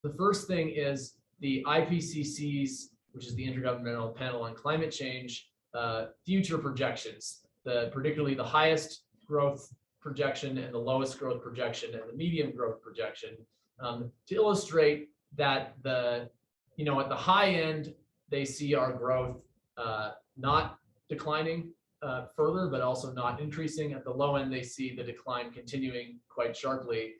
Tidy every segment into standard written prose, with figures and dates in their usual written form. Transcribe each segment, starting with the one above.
The first thing is the IPCC's, which is the Intergovernmental Panel on Climate Change, future projections, particularly the highest growth projection and the lowest growth projection and the medium growth projection, to illustrate that at the high end, they see our growth not declining further, but also not increasing. At the low end, they see the decline continuing quite sharply.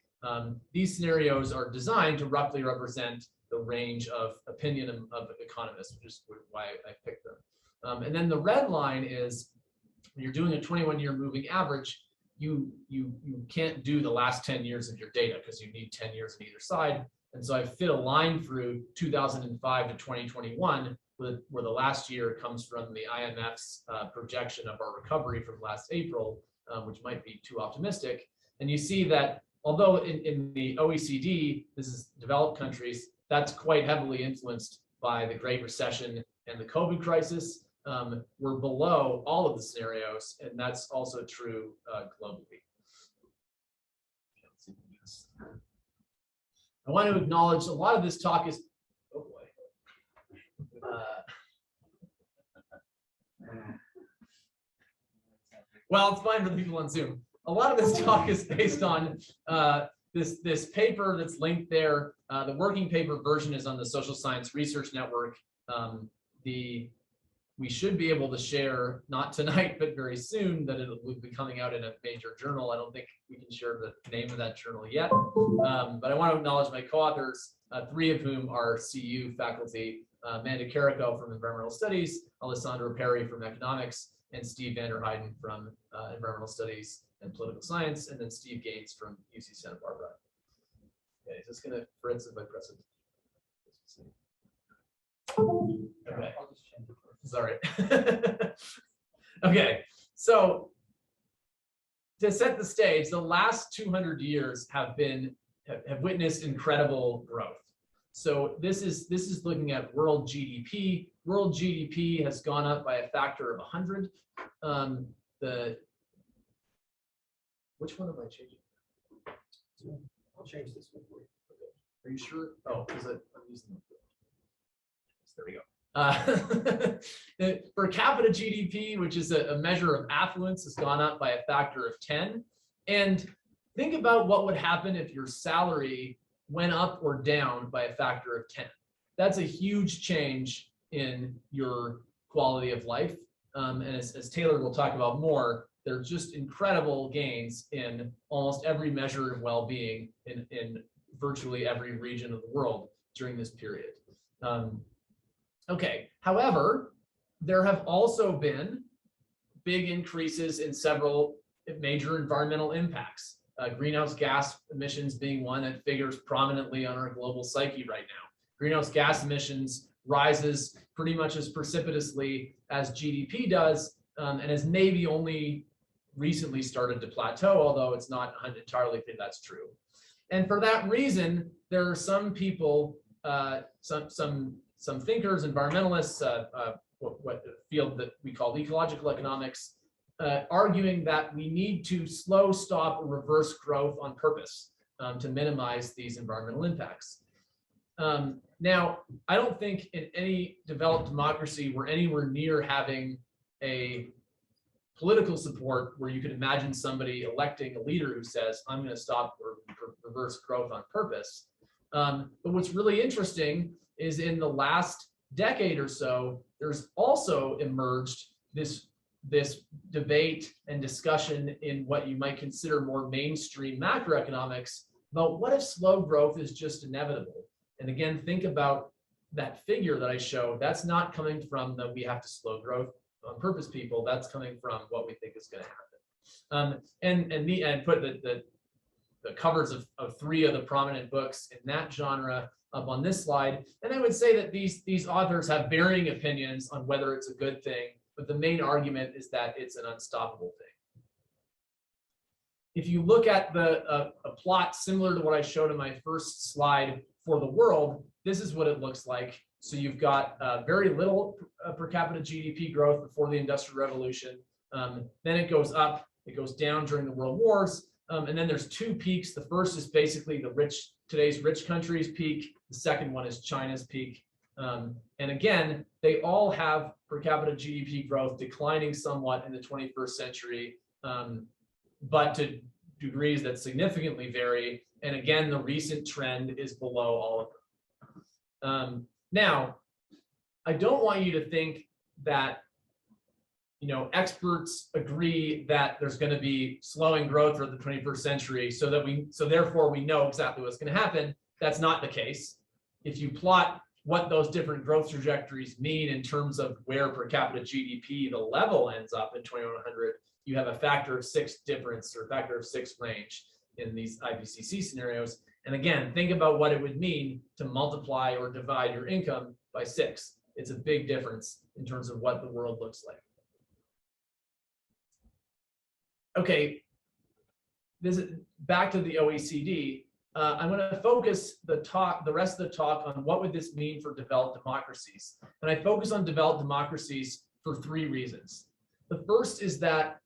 These scenarios are designed to roughly represent the range of opinion of economists, which is why I picked them. And then the red line is when you're doing a 21-year moving average, you can't do the last 10 years of your data because you need 10 years on either side. And so I fit a line through 2005 to 2021, where the last year comes from the IMF's projection of our recovery from last April, which might be too optimistic. And you see that although in the OECD, this is developed countries, that's quite heavily influenced by the Great Recession and the COVID crisis. We're below all of the scenarios, and that's also true globally. I want to acknowledge a lot of this talk is, oh boy. Well, it's fine for the people on Zoom. A lot of this talk is based on this paper that's linked there. The working paper version is on the Social Science Research Network. We should be able to share, not tonight, but very soon, that it will be coming out in a major journal. I don't think we can share the name of that journal yet. But I want to acknowledge my co-authors, three of whom are CU faculty, Amanda Carrico from Environmental Studies, Alessandro Perry from Economics, and Steve Vanderheiden from Environmental Studies and Political Science, and then Steve Gates from UC Santa Barbara. Okay, is this going to, for instance, if I press it? Okay. Sorry. Okay, so to set the stage, the last 200 years have witnessed incredible growth. So this is looking at world GDP. World GDP has gone up by a factor of 100. Which one am I changing? I'll change this one for you. Okay. Are you sure? Oh, because I'm using them. There we go. Per capita GDP, which is a measure of affluence, has gone up by a factor of 10. And think about what would happen if your salary went up or down by a factor of 10. That's a huge change in your quality of life. And as Taylor will talk about more, there's just incredible gains in almost every measure of well-being in virtually every region of the world during this period. Okay, however, there have also been big increases in several major environmental impacts. Greenhouse gas emissions being one that figures prominently on our global psyche right now. Greenhouse gas emissions rises pretty much as precipitously as GDP does, and has maybe only recently started to plateau, although it's not entirely clear that's true. And for that reason, there are some people, some thinkers, environmentalists, what field that we call ecological economics, arguing that we need to slow, stop, or reverse growth on purpose to minimize these environmental impacts. Now, I don't think in any developed democracy we're anywhere near having a political support where you could imagine somebody electing a leader who says, I'm going to stop or reverse growth on purpose. But what's really interesting is in the last decade or so, there's also emerged this debate and discussion in what you might consider more mainstream macroeconomics about what if slow growth is just inevitable. And again, think about that figure that I showed. That's not coming from the we have to slow growth on purpose people. That's coming from what we think is going to happen. And put the covers of three of the prominent books in that genre up on this slide. And I would say that these authors have varying opinions on whether it's a good thing, but the main argument is that it's an unstoppable thing. If you look at a plot similar to what I showed in my first slide for the world, this is what it looks like. So you've got very little per capita GDP growth before the Industrial Revolution. Then it goes up, it goes down during the World Wars. And then there's two peaks. The first is basically the rich today's rich countries' peak. The second one is China's peak. And again, they all have per capita GDP growth declining somewhat in the 21st century, but to degrees that significantly vary. And again, the recent trend is below all of them. Now, I don't want you to think that experts agree that there's going to be slowing growth for the 21st century, so therefore we know exactly what's going to happen. That's not the case. If you plot what those different growth trajectories mean in terms of where per capita GDP, the level ends up in 2100, you have a factor of 6 difference or factor of 6 range in these IPCC scenarios. And again, think about what it would mean to multiply or divide your income by 6. It's a big difference in terms of what the world looks like. Okay, this is back to the OECD. I'm going to focus the rest of the talk on what would this mean for developed democracies. And I focus on developed democracies for 3 reasons. The first is that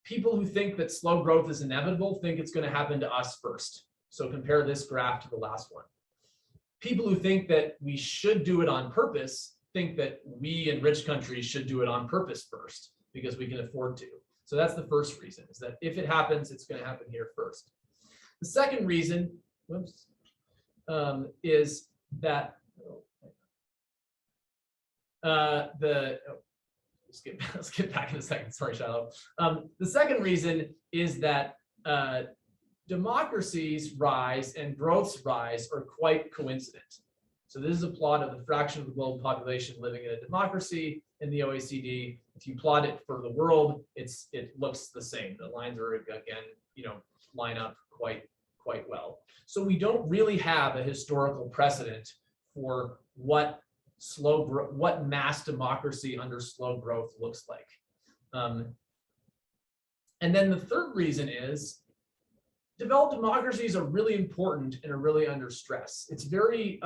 people who think that slow growth is inevitable think it's going to happen to us first. So compare this graph to the last one. People who think that we should do it on purpose think that we in rich countries should do it on purpose first because we can afford to. So that's the first reason, is that if it happens, it's going to happen here first. The second reason, is that let's get back in a second. Sorry, Shilo. The second reason is that democracies rise and growths rise are quite coincident. So this is a plot of the fraction of the global population living in a democracy in the OECD. If you plot it for the world, it looks the same. The lines are again, line up quite well. So we don't really have a historical precedent for what mass democracy under slow growth looks like. And then the third reason is developed democracies are really important and are really under stress. It's very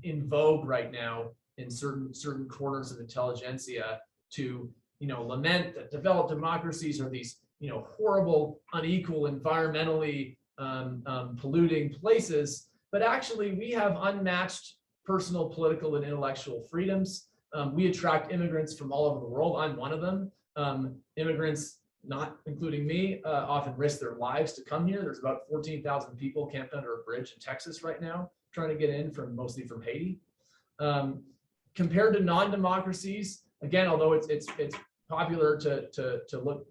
in vogue right now in certain corners of intelligentsia to lament that developed democracies are these horrible, unequal, environmentally polluting places. But actually, we have unmatched personal, political, and intellectual freedoms. We attract immigrants from all over the world. I'm one of them. Immigrants, not including me, often risk their lives to come here. There's about 14,000 people camped under a bridge in Texas right now, trying to get in mostly from Haiti. Compared to non-democracies, again, although it's popular to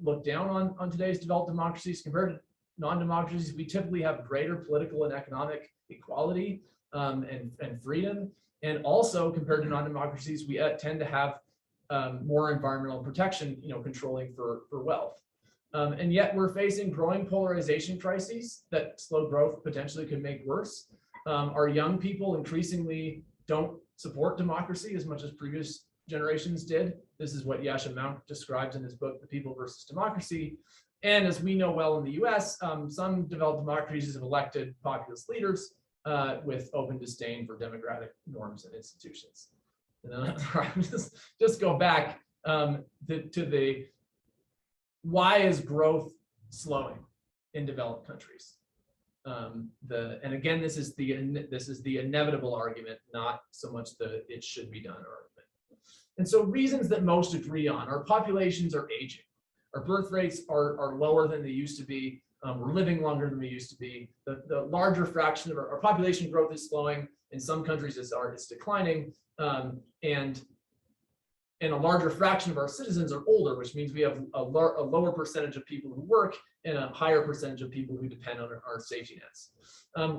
look down on today's developed democracies, compared to non-democracies, we typically have greater political and economic equality and freedom. And also, compared to non-democracies, we tend to have more environmental protection, controlling for wealth. And yet we're facing growing polarization crises that slow growth potentially could make worse. Our young people increasingly don't support democracy as much as previous generations did. This is what Yasha Mount describes in his book, The People versus Democracy. And as we know well in the US, some developed democracies have elected populist leaders with open disdain for democratic norms and institutions. And then just go back to the why is growth slowing in developed countries? And again, this is the inevitable argument, not so much the it should be done argument. And so reasons that most agree on: our populations are aging, our birth rates are lower than they used to be, we're living longer than we used to be, the larger fraction of our population growth is slowing. In some countries it's declining, and a larger fraction of our citizens are older, which means we have a lower percentage of people who work and a higher percentage of people who depend on our safety nets.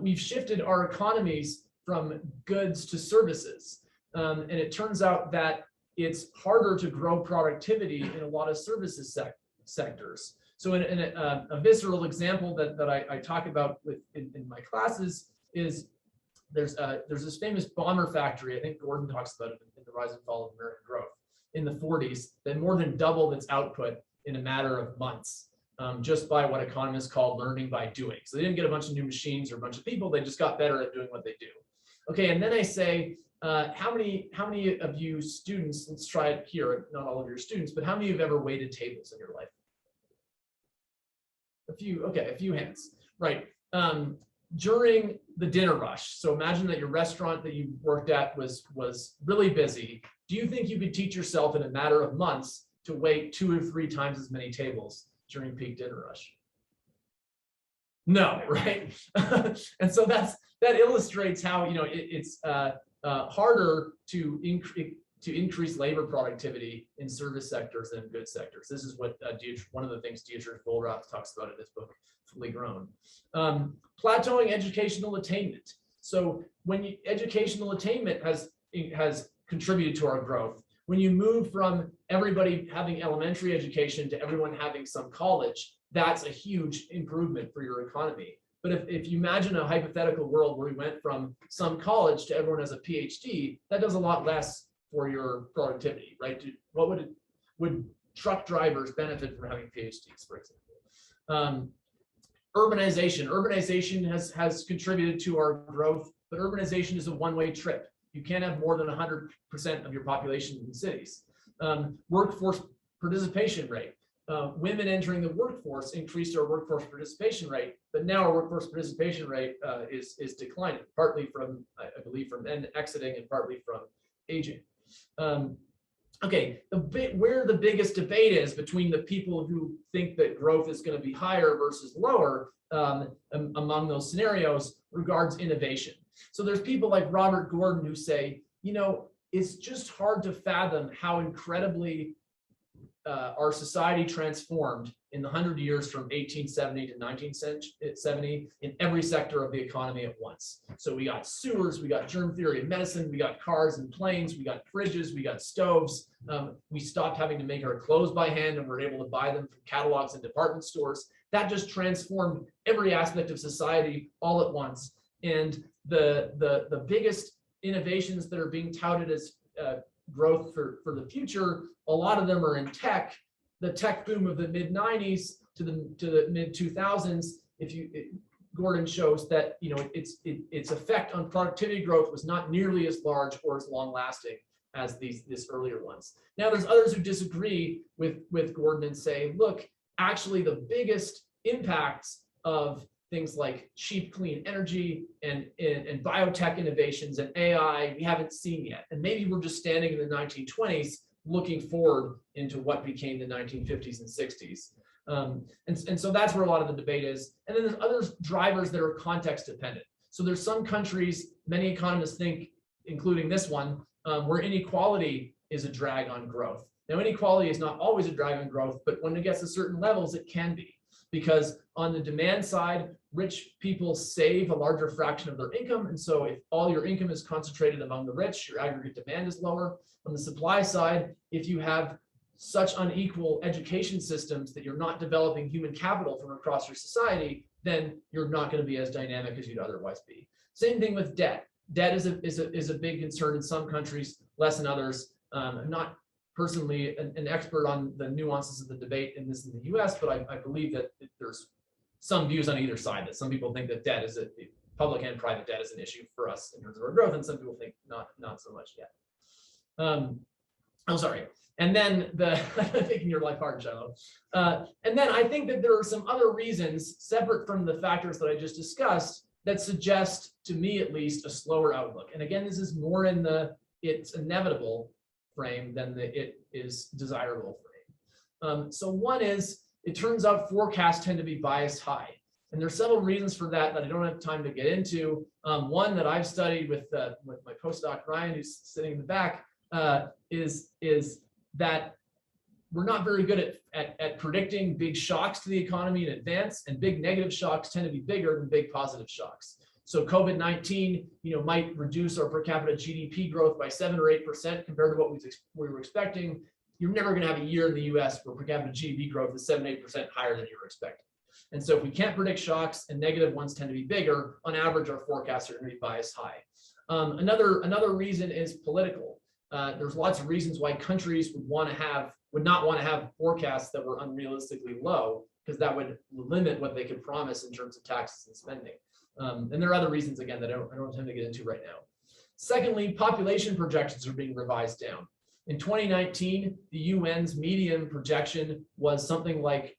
We've shifted our economies from goods to services, and it turns out that it's harder to grow productivity in a lot of services sectors. So in a visceral example that I talk about in my classes is there's this famous bomber factory, I think Gordon talks about it in The Rise and Fall of American Growth, in the 40s, that more than doubled its output in a matter of months, just by what economists call learning by doing. So they didn't get a bunch of new machines or a bunch of people, they just got better at doing what they do. Okay, and then I say, how many of you students, let's try it here, not all of your students, but how many have ever waited tables in your life? A few, okay, a few hands, right. During the dinner rush. So imagine that your restaurant that you worked at was really busy. Do you think you could teach yourself in a matter of months to wait 2 or 3 times as many tables during peak dinner rush? No, right? And so that illustrates how, you know, it's harder to increase labor productivity in service sectors than in goods sectors. This is what one of the things Dietrich Wohlrath talks about in his book, Fully Grown. Plateauing educational attainment. So when educational attainment has contributed to our growth, when you move from everybody having elementary education to everyone having some college, that's a huge improvement for your economy. But if you imagine a hypothetical world where we went from some college to everyone has a PhD, that does a lot less for your productivity, right? Would truck drivers benefit from having PhDs, for example? Urbanization has contributed to our growth, but urbanization is a one-way trip. You can't have more than 100% of your population in cities. Workforce participation rate. Women entering the workforce increased our workforce participation rate, but now our workforce participation rate is declining, partly from, I believe, from men exiting and partly from aging. Okay, where the biggest debate is between the people who think that growth is going to be higher versus lower among those scenarios regards innovation. So there's people like Robert Gordon who say, you know, it's just hard to fathom how incredibly our society transformed in the 100 years from 1870 to 1970 in every sector of the economy at once. So we got sewers, we got germ theory of medicine, we got cars and planes, we got fridges, we got stoves. We stopped having to make our clothes by hand and we're able to buy them from catalogs and department stores. That just transformed every aspect of society all at once. And the biggest innovations that are being touted as growth for the future, a lot of them are in tech. The tech boom of the mid-90s to the mid-2000s, Gordon shows that, you know, its effect on productivity growth was not nearly as large or as long-lasting as these earlier ones. Now, there's others who disagree with Gordon and say, look, actually the biggest impacts of things like cheap, clean energy and biotech innovations and AI, we haven't seen yet. And maybe we're just standing in the 1920s looking forward into what became the 1950s and 60s. And so that's where a lot of the debate is. And then there's other drivers that are context dependent. So there's some countries, many economists think, including this one, where inequality is a drag on growth. Now, inequality is not always a drag on growth, but when it gets to certain levels, it can be. Because on the demand side, rich people save a larger fraction of their income. And so if all your income is concentrated among the rich, your aggregate demand is lower. On the supply side, if you have such unequal education systems that you're not developing human capital from across your society, then you're not going to be as dynamic as you'd otherwise be. Same thing with debt. Debt is a big concern in some countries, less in others. I'm not personally an expert on the nuances of the debate in the US, but I believe that there's some views on either side, that some people think that debt is public and private debt is an issue for us in terms of our growth, and some people think not so much yet. I'm sorry. And then making your life hard, Shilo. And then I think that there are some other reasons separate from the factors that I just discussed that suggest, to me at least, a slower outlook. And again, this is more in the it's inevitable frame than the it is desirable frame. So one is, it turns out forecasts tend to be biased high. And there's several reasons for that I don't have time to get into. One that I've studied with my postdoc, Ryan, who's sitting in the back, is that we're not very good at predicting big shocks to the economy in advance, and big negative shocks tend to be bigger than big positive shocks. So COVID-19, might reduce our per capita GDP growth by 7 or 8% compared to what we were expecting. You're never going to have a year in the US where per capita GDP growth is 7, 8% higher than you were expecting. And so if we can't predict shocks, and negative ones tend to be bigger, on average, our forecasts are going to be biased high. Another reason is political. There's lots of reasons why countries would not want to have forecasts that were unrealistically low, because that would limit what they could promise in terms of taxes and spending. And there are other reasons, again, that I don't intend to get into right now. Secondly, population projections are being revised down. In 2019, the UN's median projection was something like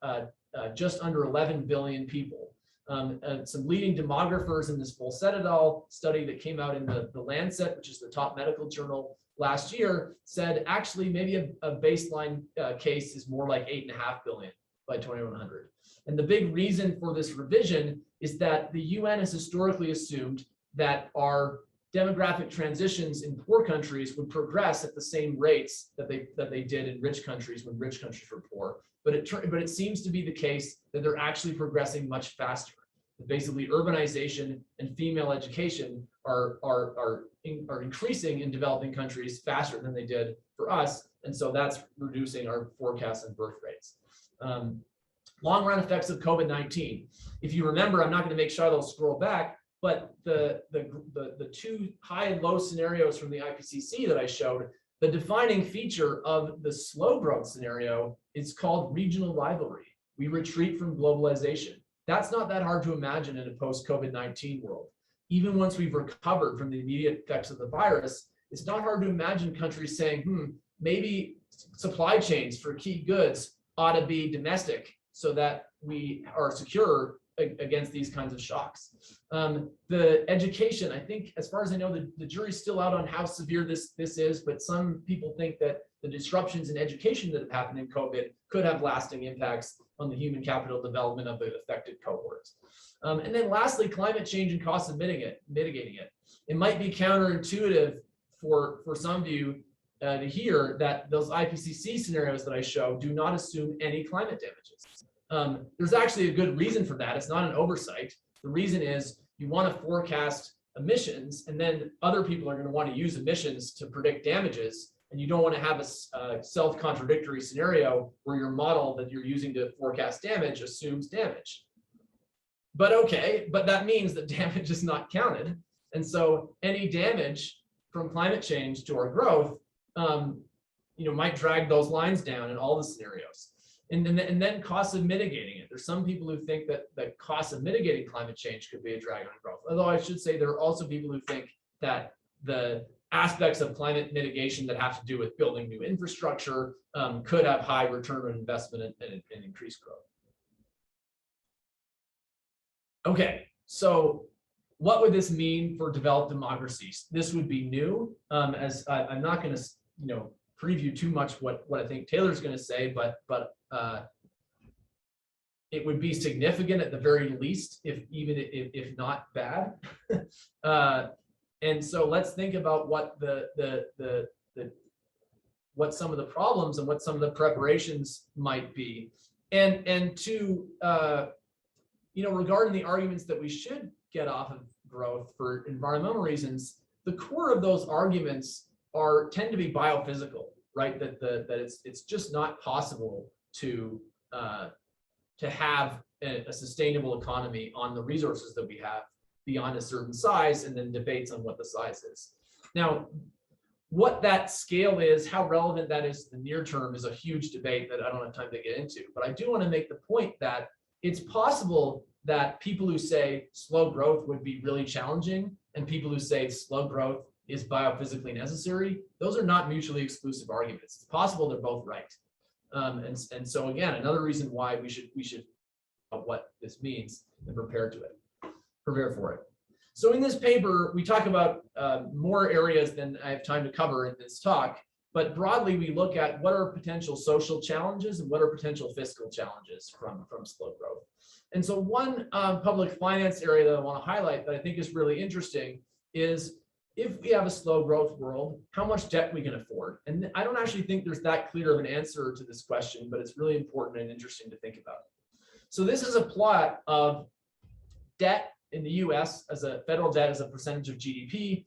just under 11 billion people. Some leading demographers in this Burgess et al. Study that came out in the Lancet, which is the top medical journal last year, said actually maybe a baseline case is more like 8.5 billion by 2100. And the big reason for this revision is that the UN has historically assumed that our demographic transitions in poor countries would progress at the same rates that they did in rich countries when rich countries were poor. But it seems to be the case that they're actually progressing much faster. Basically, urbanization and female education are increasing in developing countries faster than they did for us, and so that's reducing our forecasts and birth rates. Long run effects of COVID-19. If you remember, I'm not going to make Shilo scroll back, but the two high and low scenarios from the IPCC that I showed, the defining feature of the slow growth scenario is called regional rivalry. We retreat from globalization. That's not that hard to imagine in a post-COVID-19 world. Even once we've recovered from the immediate effects of the virus, it's not hard to imagine countries saying, maybe supply chains for key goods ought to be domestic so that we are secure against these kinds of shocks. The education, I think, as far as I know, the jury's still out on how severe this is, but some people think that the disruptions in education that have happened in COVID could have lasting impacts on the human capital development of the affected cohorts. And then lastly, climate change and costs of mitigating it. It might be counterintuitive for some of you to hear that those IPCC scenarios that I show do not assume any climate damages. There's actually a good reason for that. It's not an oversight. The reason is you want to forecast emissions, and then other people are going to want to use emissions to predict damages. And you don't want to have a self-contradictory scenario where your model that you're using to forecast damage assumes damage. But okay, but that means that damage is not counted. And so any damage from climate change to our growth, might drag those lines down in all the scenarios. And then costs of mitigating it. There's some people who think that costs of mitigating climate change could be a drag on growth. Although I should say there are also people who think that the aspects of climate mitigation that have to do with building new infrastructure could have high return on investment and increased growth. Okay, so what would this mean for developed democracies? This would be new, as I'm not going to preview too much what I think Taylor's going to say, but it would be significant at the very least, if not bad. And so let's think about what what some of the problems and what some of the preparations might be, and to regarding the arguments that we should get off of growth for environmental reasons, the core of those arguments tend to be biophysical, right? That it's just not possible to have a sustainable economy on the resources that we have beyond a certain size, and then debates on what the size is. Now, what that scale is, how relevant that is to the near term, is a huge debate that I don't have time to get into. But I do want to make the point that it's possible that people who say slow growth would be really challenging and people who say slow growth is biophysically necessary, those are not mutually exclusive arguments. It's possible they're both right. And so again, another reason why we should know what this means and prepare for it. So in this paper, we talk about more areas than I have time to cover in this talk, but broadly we look at what are potential social challenges and what are potential fiscal challenges from slow growth. And so one public finance area that I want to highlight that I think is really interesting is, if we have a slow growth world, how much debt we can afford. And I don't actually think there's that clear of an answer to this question, but it's really important and interesting to think about. So this is a plot of debt in the US as a federal debt as a percentage of GDP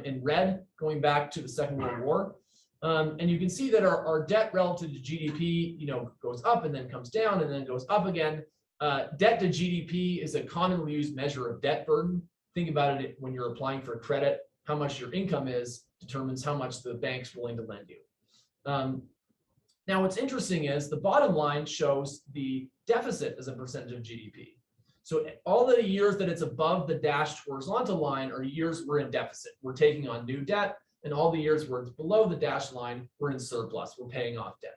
in red, going back to the Second World War. And you can see that our debt relative to GDP, goes up and then comes down and then goes up again. Debt to GDP is a commonly used measure of debt burden. Think about it when you're applying for credit. How much your income is determines how much the bank's willing to lend you. Now, what's interesting is the bottom line shows the deficit as a percentage of GDP. So all the years that it's above the dashed horizontal line are years we're in deficit. We're taking on new debt, and all the years where it's below the dashed line, we're in surplus. We're paying off debt.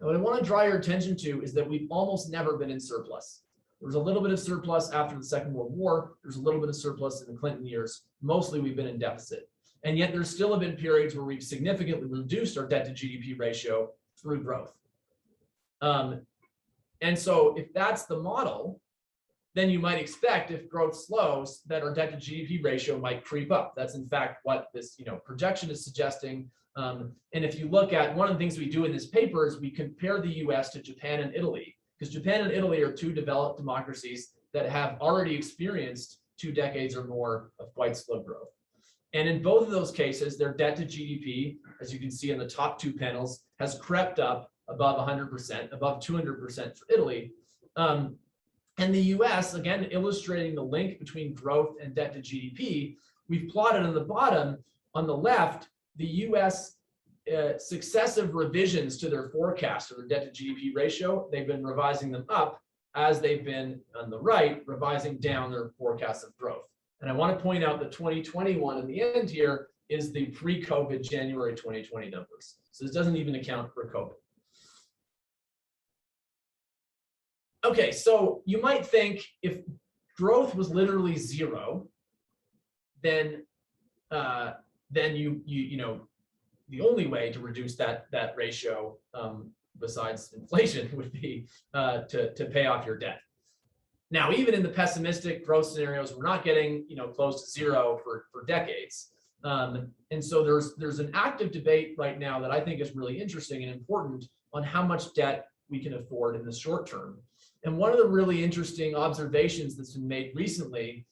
And what I want to draw your attention to is that we've almost never been in surplus. There was a little bit of surplus after the Second World War. There's a little bit of surplus in the Clinton years. Mostly we've been in deficit. And yet there's still have been periods where we've significantly reduced our debt to GDP ratio through growth. And so if that's the model, then you might expect if growth slows that our debt to GDP ratio might creep up. That's in fact what this projection is suggesting. And if you look at one of the things we do in this paper is we compare the US to Japan and Italy, because Japan and Italy are two developed democracies that have already experienced 2 decades or more of quite slow growth. And in both of those cases, their debt to GDP, as you can see in the top 2 panels, has crept up above 100%, above 200% for Italy. And the US, again, illustrating the link between growth and debt to GDP, we've plotted on the bottom, on the left, the US successive revisions to their forecast of their debt to GDP ratio. They've been revising them up as they've been, on the right, revising down their forecast of growth. And I want to point out that 2021 in the end here is the pre-COVID January 2020 numbers. So this doesn't even account for COVID. Okay, so you might think if growth was literally 0, then the only way to reduce that ratio besides inflation would be to pay off your debt. Now, even in the pessimistic growth scenarios, we're not getting close to 0 for decades. And so there's an active debate right now that I think is really interesting and important on how much debt we can afford in the short term. And one of the really interesting observations that's been made recently,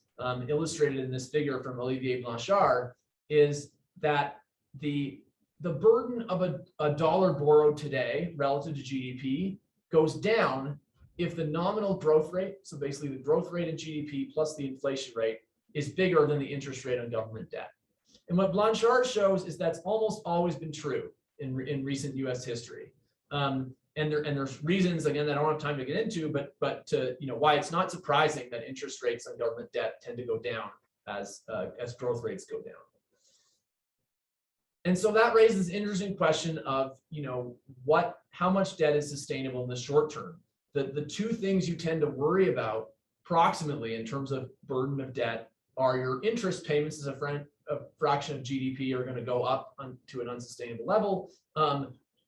illustrated in this figure from Olivier Blanchard, is that the burden of a dollar borrowed today relative to GDP goes down if the nominal growth rate, so basically the growth rate in GDP plus the inflation rate, is bigger than the interest rate on government debt. And what Blanchard shows is that's almost always been true in recent US history. And there's reasons, again, that I don't have time to get into, but to why it's not surprising that interest rates on government debt tend to go down as growth rates go down. And so that raises an interesting question of how much debt is sustainable in the short term. The 2 things you tend to worry about approximately in terms of burden of debt are your interest payments as a fraction of GDP are going to go up to an unsustainable level,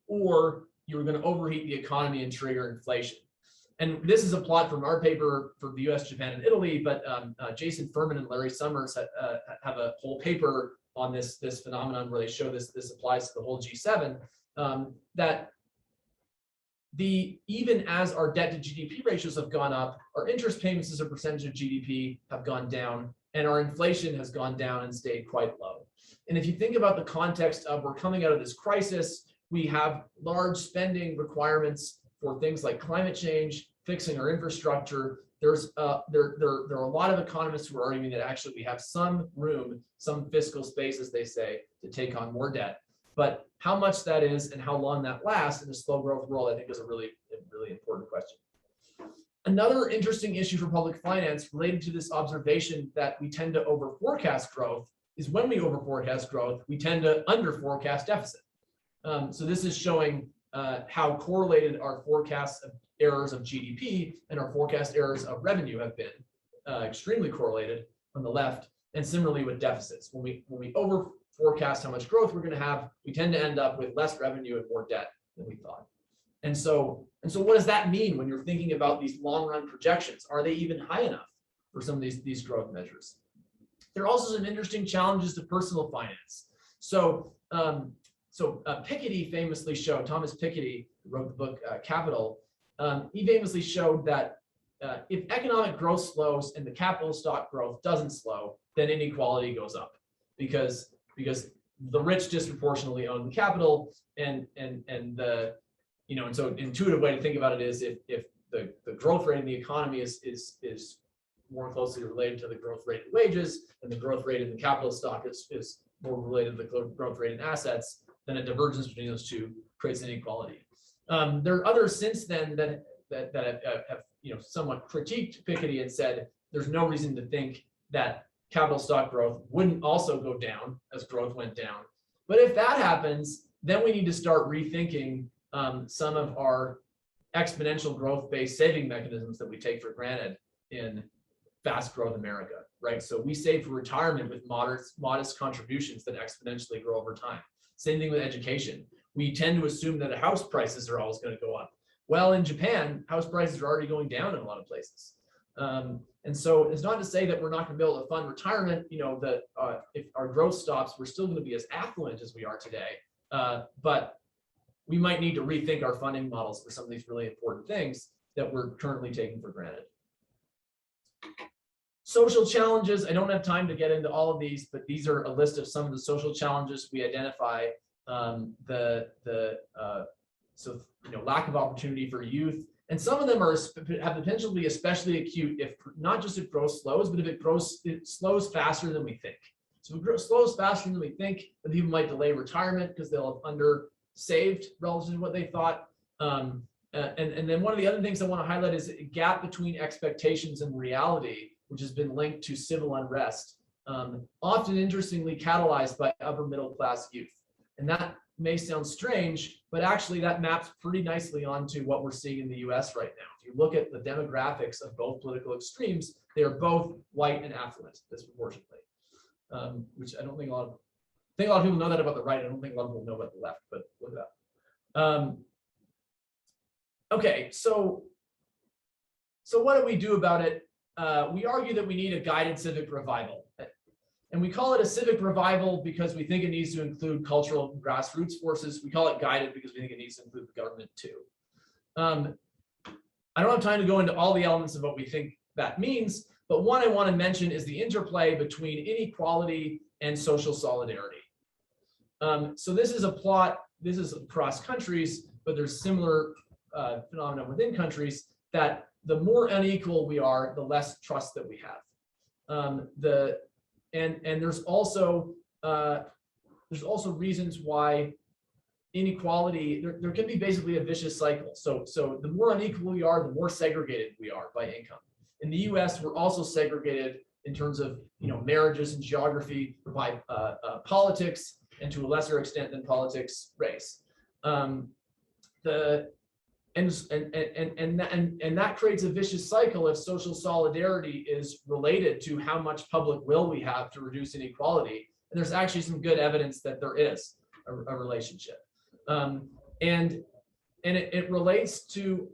or you're going to overheat the economy and trigger inflation. And this is a plot from our paper for the US, Japan, and Italy, but Jason Furman and Larry Summers have a whole paper on this phenomenon where they show this applies to the whole G7, that even as our debt to GDP ratios have gone up, our interest payments as a percentage of GDP have gone down, and our inflation has gone down and stayed quite low. And if you think about the context of we're coming out of this crisis, we have large spending requirements for things like climate change, fixing our infrastructure. There are a lot of economists who are arguing that actually we have some room, some fiscal space, as they say, to take on more debt. But how much that is and how long that lasts in a slow growth world, I think, is a really important question. Another interesting issue for public finance related to this observation that we tend to over forecast growth is when we over forecast growth, we tend to under forecast deficit. So this is showing how correlated our forecasts of errors of GDP and our forecast errors of revenue have been, extremely correlated on the left, and similarly with deficits. When we over forecast how much growth we're going to have, we tend to end up with less revenue and more debt than we thought. And so what does that mean when you're thinking about these long-run projections? Are they even high enough for some of these growth measures? There are also some interesting challenges to personal finance. So Piketty famously showed, Thomas Piketty, who wrote the book Capital, he famously showed that if economic growth slows and the capital stock growth doesn't slow, then inequality goes up because the rich disproportionately own the capital, and so intuitive way to think about it is if the growth rate in the economy is more closely related to the growth rate in wages, and the growth rate in the capital stock is more related to the growth rate in assets, then a divergence between those two creates inequality. There are others since then that have somewhat critiqued Piketty and said there's no reason to think that capital stock growth wouldn't also go down as growth went down. But if that happens, then we need to start rethinking some of our exponential growth-based saving mechanisms that we take for granted in fast growth America, right? So we save for retirement with modest contributions that exponentially grow over time. Same thing with education. We tend to assume that house prices are always going to go up. Well, in Japan, house prices are already going down in a lot of places. And so it's not to say that we're not going to be able to fund retirement, that if our growth stops, we're still going to be as affluent as we are today. But we might need to rethink our funding models for some of these really important things that we're currently taking for granted. Social challenges, I don't have time to get into all of these, but these are a list of some of the social challenges we identify. Lack of opportunity for youth, and some of them have potential to be especially acute if not just if growth slows, but if it slows faster than we think. So if it slows faster than we think, then people might delay retirement because they'll have under-saved relative to what they thought. And then one of the other things I want to highlight is a gap between expectations and reality, which has been linked to civil unrest, often interestingly catalyzed by upper middle class youth. And that may sound strange, but actually that maps pretty nicely onto what we're seeing in the US right now. If you look at the demographics of both political extremes, they are both white and affluent disproportionately, which I think a lot of people know that about the right. I don't think a lot of people know about the left, but look at that. Okay, so what do we do about it? We argue that we need a guided civic revival. And we call it a civic revival because we think it needs to include cultural and grassroots forces. We call it guided because we think it needs to include the government too. I don't have time to go into all the elements of what we think that means, but one I want to mention is the interplay between inequality and social solidarity. So this is a plot, this is across countries, but there's similar phenomena within countries that the more unequal we are, the less trust that we have. And there's also reasons why inequality, there can be basically a vicious cycle. So the more unequal we are, the more segregated we are by income. In the US, we're also segregated in terms of marriages and geography, by politics, and to a lesser extent than politics, race. And that creates a vicious cycle if social solidarity is related to how much public will we have to reduce inequality. And there's actually some good evidence that there is a relationship. And it relates to,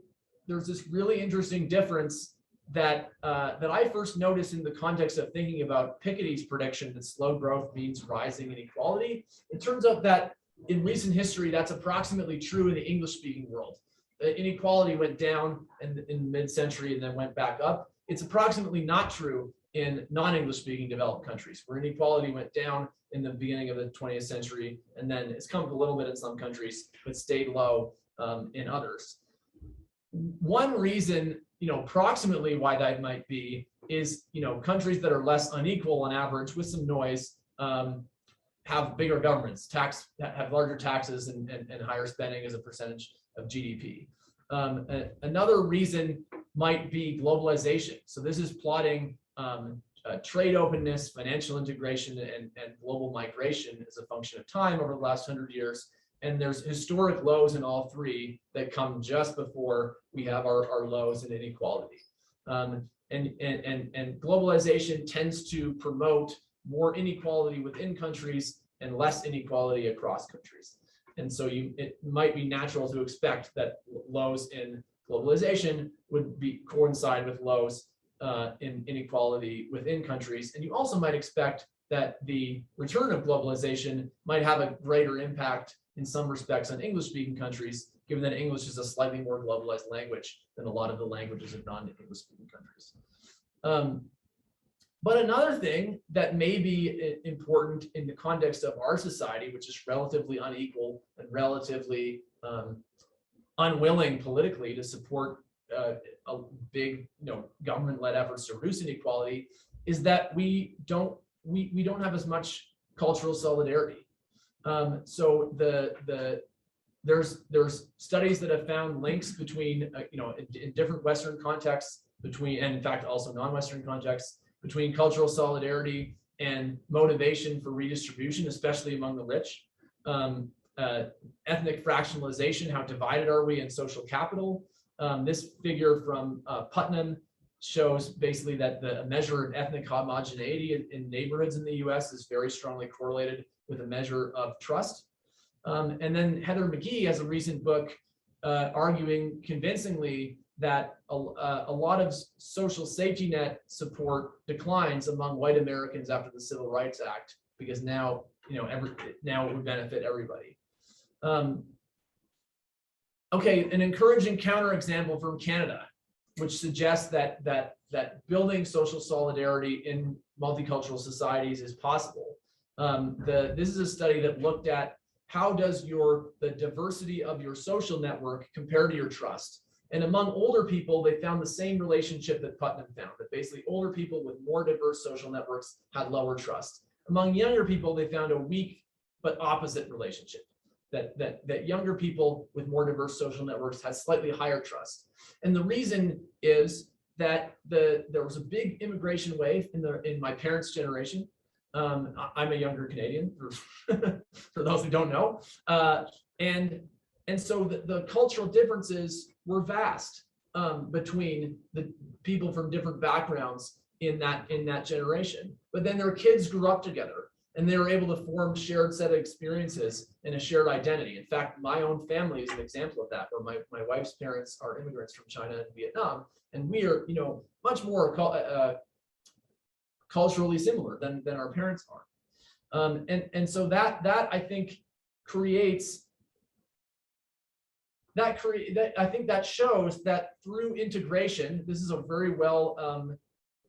there's this really interesting difference that I first noticed in the context of thinking about Piketty's prediction that slow growth means rising inequality. It turns out that in recent history, that's approximately true in the English-speaking world. Inequality went down in mid-century and then went back up. It's approximately not true in non-English speaking developed countries, where inequality went down in the beginning of the 20th century, and then it's come up a little bit in some countries, but stayed low in others. One reason, approximately why that might be is, countries that are less unequal on average with some noise have bigger governments, have larger taxes and higher spending as a percentage of GDP. Another reason might be globalization. So this is plotting trade openness, financial integration, and global migration as a function of time over the last 100 years. And there's historic lows in all three that come just before we have our lows in inequality. And globalization tends to promote more inequality within countries and less inequality across countries. And so it might be natural to expect that lows in globalization would coincide with lows in inequality within countries. And you also might expect that the return of globalization might have a greater impact in some respects on English-speaking countries, given that English is a slightly more globalized language than a lot of the languages of non-English-speaking countries. But another thing that may be important in the context of our society, which is relatively unequal and relatively unwilling politically to support a big, government-led efforts to reduce inequality, is that we don't have as much cultural solidarity. So there's studies that have found links between, in different Western contexts and in fact also non-Western contexts, between cultural solidarity and motivation for redistribution, especially among the rich. Ethnic fractionalization, how divided are we in social capital? This figure from Putnam shows basically that the measure of ethnic homogeneity in neighborhoods in the US is very strongly correlated with a measure of trust. And then Heather McGee has a recent book arguing convincingly that a lot of social safety net support declines among white Americans after the Civil Rights Act, because now, now it would benefit everybody. Okay, an encouraging counterexample from Canada, which suggests that building social solidarity in multicultural societies is possible. This is a study that looked at how does the diversity of your social network compare to your trust. And among older people, they found the same relationship that Putnam found, that basically older people with more diverse social networks had lower trust. Among younger people, they found a weak but opposite relationship, that younger people with more diverse social networks had slightly higher trust. And the reason is that there was a big immigration wave in my parents' generation. I'm a younger Canadian, for those who don't know. And so the cultural differences were vast between the people from different backgrounds in that generation. But then their kids grew up together and they were able to form a shared set of experiences and a shared identity. In fact, my own family is an example of that, where my wife's parents are immigrants from China and Vietnam, and we are, much more culturally similar than our parents are. And so that I think I think that shows that through integration, this is a very well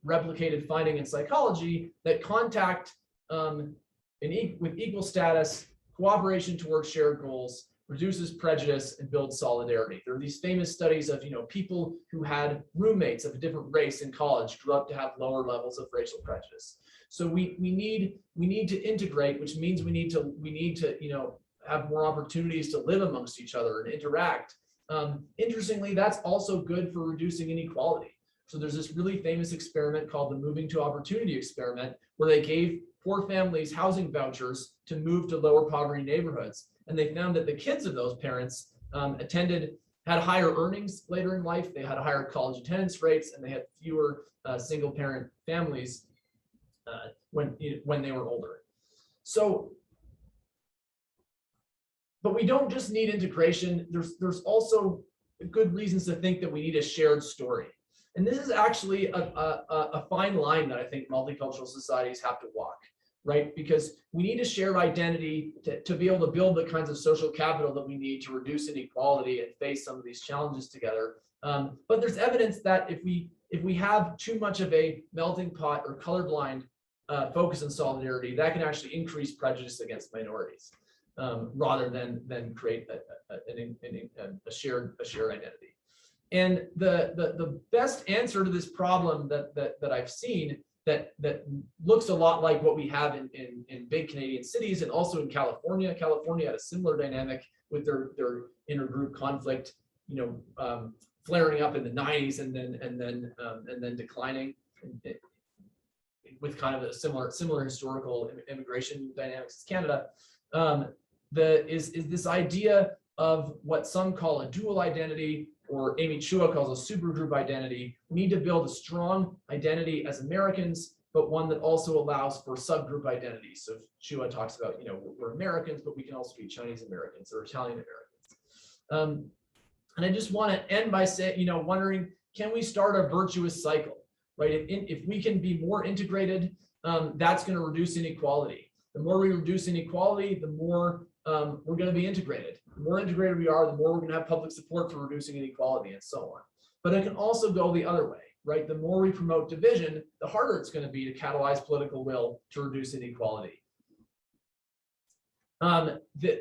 replicated finding in psychology, that contact with equal status, cooperation towards shared goals, reduces prejudice and builds solidarity. There are these famous studies of people who had roommates of a different race in college grew up to have lower levels of racial prejudice. So we need to integrate, which means we need to have more opportunities to live amongst each other and interact. Interestingly, that's also good for reducing inequality. So there's this really famous experiment called the Moving to Opportunity experiment, where they gave poor families housing vouchers to move to lower poverty neighborhoods. And they found that the kids of those parents had higher earnings later in life, they had higher college attendance rates, and they had fewer single parent families when they were older. So, but we don't just need integration. There's also good reasons to think that we need a shared story. And this is actually a fine line that I think multicultural societies have to walk, right? Because we need a shared identity to be able to build the kinds of social capital that we need to reduce inequality and face some of these challenges together. But there's evidence that if we have too much of a melting pot or colorblind focus on solidarity, that can actually increase prejudice against minorities rather than create a shared identity. And the best answer to this problem that I've seen that looks a lot like what we have in big Canadian cities and also in California. California had a similar dynamic with their intergroup conflict, flaring up in the 90s and then declining with kind of a similar historical immigration dynamics as Canada. Is this idea of what some call a dual identity, or Amy Chua calls a supergroup identity. We need to build a strong identity as Americans, but one that also allows for subgroup identities. So Chua talks about, we're Americans, but we can also be Chinese Americans or Italian Americans. And I just want to end by saying, wondering, can we start a virtuous cycle, right? If we can be more integrated, that's going to reduce inequality. The more we reduce inequality, the more we're going to be integrated. The more integrated we are, the more we're going to have public support for reducing inequality and so on. But it can also go the other way, right? The more we promote division, the harder it's going to be to catalyze political will to reduce inequality.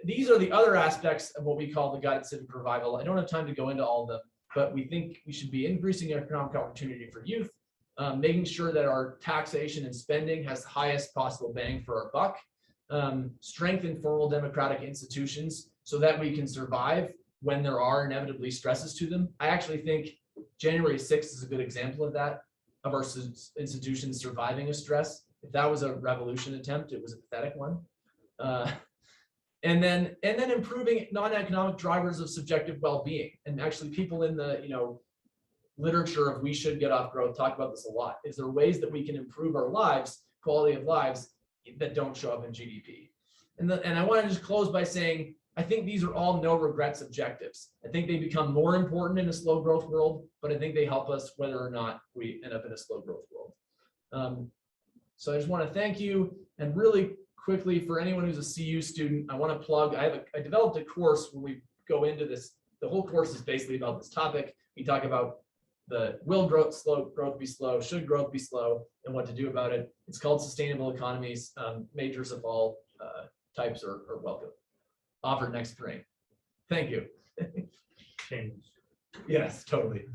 These are the other aspects of what we call the guided civic revival. I don't have time to go into all of them, but we think we should be increasing economic opportunity for youth, making sure that our taxation and spending has the highest possible bang for our buck, strengthen formal democratic institutions so that we can survive when there are inevitably stresses to them. I actually think January 6th is a good example of that, of our institutions surviving a stress. If that was a revolution attempt, it was a pathetic one. And then improving non-economic drivers of subjective well-being. And actually people in the, literature of we should get off growth talk about this a lot. Is there ways that we can improve our lives, quality of lives, that don't show up in GDP? And I want to just close by saying, I think these are all no regrets objectives. I think they become more important in a slow growth world, but I think they help us whether or not we end up in a slow growth world. So I just want to thank you, and really quickly for anyone who's a CU student, I want to plug, I developed a course where we go into this. The whole course is basically about this topic. We talk about will growth be slow, should growth be slow, and what to do about it. It's called Sustainable Economies. Majors of all types are welcome. Offered next spring. Thank you. Change. Yes, totally.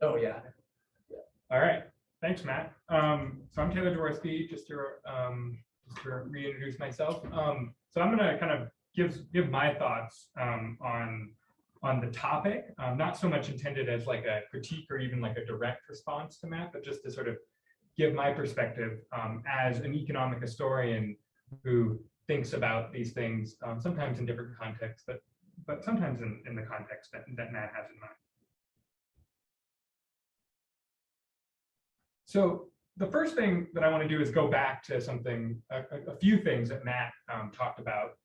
Oh yeah. All right. Thanks, Matt. So I'm Taylor Jaworski, just to reintroduce myself. So I'm going to kind of give my thoughts on the topic, not so much intended as like a critique or even like a direct response to Matt, but just to sort of give my perspective as an economic historian who thinks about these things sometimes in different contexts, but sometimes in the context that Matt has in mind. So the first thing that I want to do is go back to something, a few things that Matt talked about.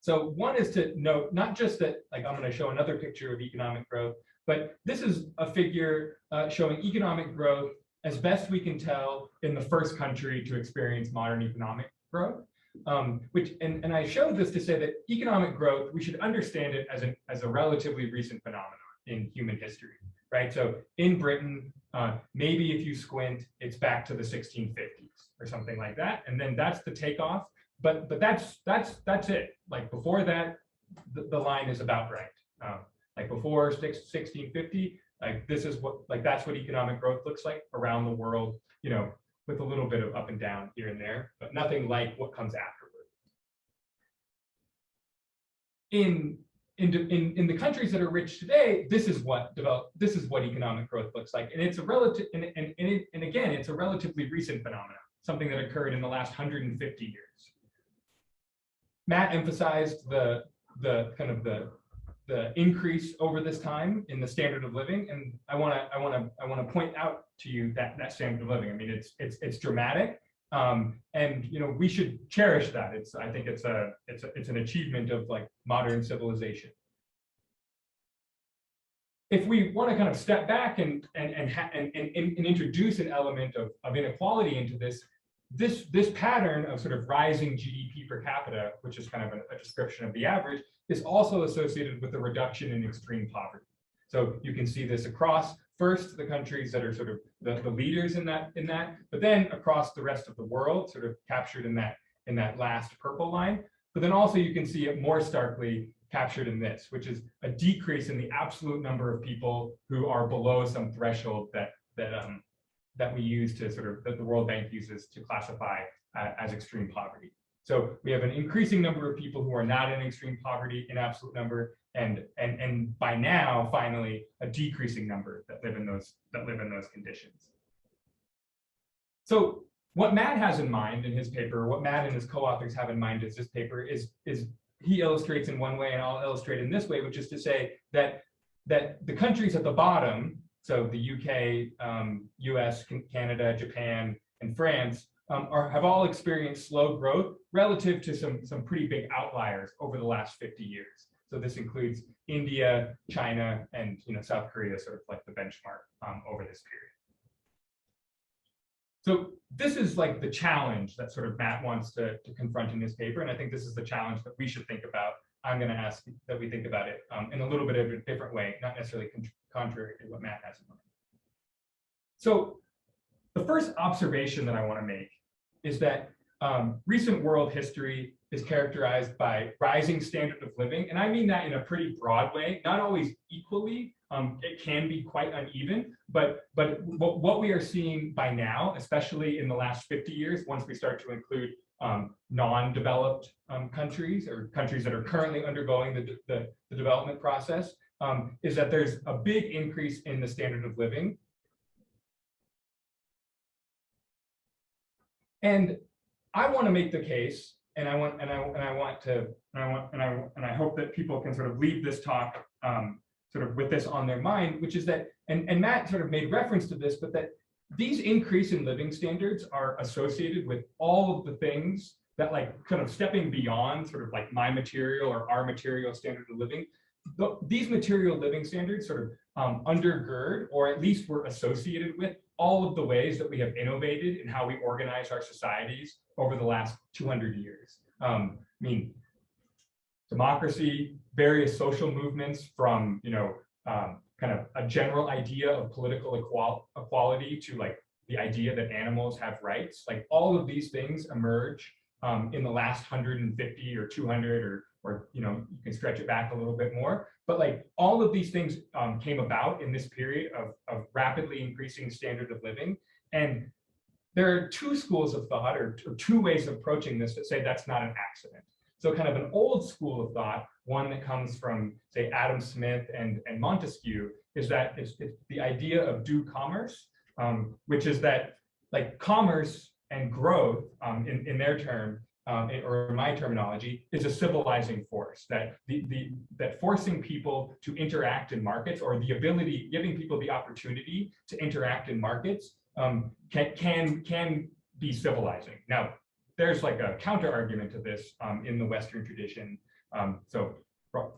So one is to note, not just that, like I'm going to show another picture of economic growth, but this is a figure showing economic growth as best we can tell in the first country to experience modern economic growth. And I showed this to say that economic growth, we should understand it as a relatively recent phenomenon in human history, right? So in Britain, maybe if you squint, it's back to the 1650s or something like that, and then that's the takeoff. But that's it. Like before that, the line is about right. Like before 1650, like this is what, like that's what economic growth looks like around the world, with a little bit of up and down here and there, but nothing like what comes afterward. In the countries that are rich today, this is what economic growth looks like, and it's a relative, and again, it's a relatively recent phenomenon, something that occurred in the last 150 years. Matt emphasized the increase over this time in the standard of living, and I want to point out to you that standard of living. I mean, it's dramatic, and we should cherish that. I think it's an achievement of like modern civilization. If we want to kind of step back and introduce an element of inequality into this pattern of sort of rising GDP per capita, which is kind of a description of the average, is also associated with a reduction in extreme poverty. So you can see this across first the countries that are sort of the leaders in that, but then across the rest of the world, sort of captured in that last purple line. But then also you can see it more starkly captured in this, which is a decrease in the absolute number of people who are below some threshold that we use to that the World Bank uses to classify as extreme poverty. So we have an increasing number of people who are not in extreme poverty in absolute number, and by now, finally, a decreasing number that live in those conditions. So what Matt has in mind in his paper, what Matt and his co-authors have in mind is this paper is he illustrates in one way, and I'll illustrate in this way, which is to say that the countries at the bottom, so the UK, US, Canada, Japan, and France, have all experienced slow growth relative to some pretty big outliers over the last 50 years. So this includes India, China, and South Korea, sort of like the benchmark over this period. So this is like the challenge that sort of Matt wants to confront in his paper, and I think this is the challenge that we should think about. I'm going to ask that we think about it in a little bit of a different way, not necessarily contrary to what Matt has in mind. So the first observation that I want to make is that recent world history is characterized by rising standard of living, and I mean that in a pretty broad way, not always equally. It can be quite uneven, but what we are seeing by now, especially in the last 50 years, once we start to include non-developed countries or countries that are currently undergoing the development process, is that there's a big increase in the standard of living. And I want to make the case, and I hope that people can sort of leave this talk sort of with this on their mind, which is that, and Matt sort of made reference to this, but that these increase in living standards are associated with all of the things that, like, kind of stepping beyond sort of like my material or our material standard of living. These material living standards sort of undergird, or at least were associated with, all of the ways that we have innovated in how we organize our societies over the last 200 years. I mean, democracy, various social movements, from, you know, kind of a general idea of political equality to like the idea that animals have rights. Like, all of these things emerge in the last 150 or 200, or you know, you can stretch it back a little bit more. But like, all of these things came about in this period of rapidly increasing standard of living. And there are two schools of thought, or two ways of approaching this, that say that's not an accident. So kind of an old school of thought, one that comes from, say, Adam Smith and Montesquieu, is that it's the idea of due commerce, which is that, like, commerce and growth, in their term, or in my terminology, is a civilizing force. That that forcing people to interact in markets, or the ability, giving people the opportunity to interact in markets, can be civilizing. Now, there's like a counter argument to this in the Western tradition. So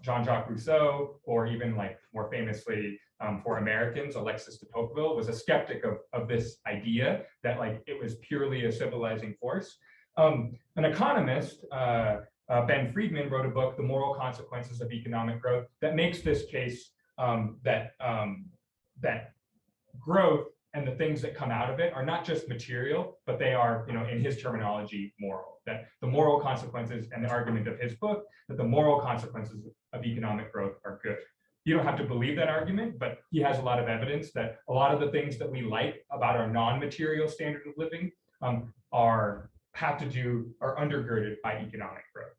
Jean-Jacques Rousseau, or even like more famously for Americans, Alexis de Tocqueville, was a skeptic of this idea that, like, it was purely a civilizing force. An economist, Ben Friedman, wrote a book, The Moral Consequences of Economic Growth, that makes this case that growth and the things that come out of it are not just material, but they are, you know, in his terminology, moral. That the moral consequences, and the argument of his book, that the moral consequences of economic growth are good. You don't have to believe that argument, but he has a lot of evidence that a lot of the things that we like about our non-material standard of living are undergirded by economic growth.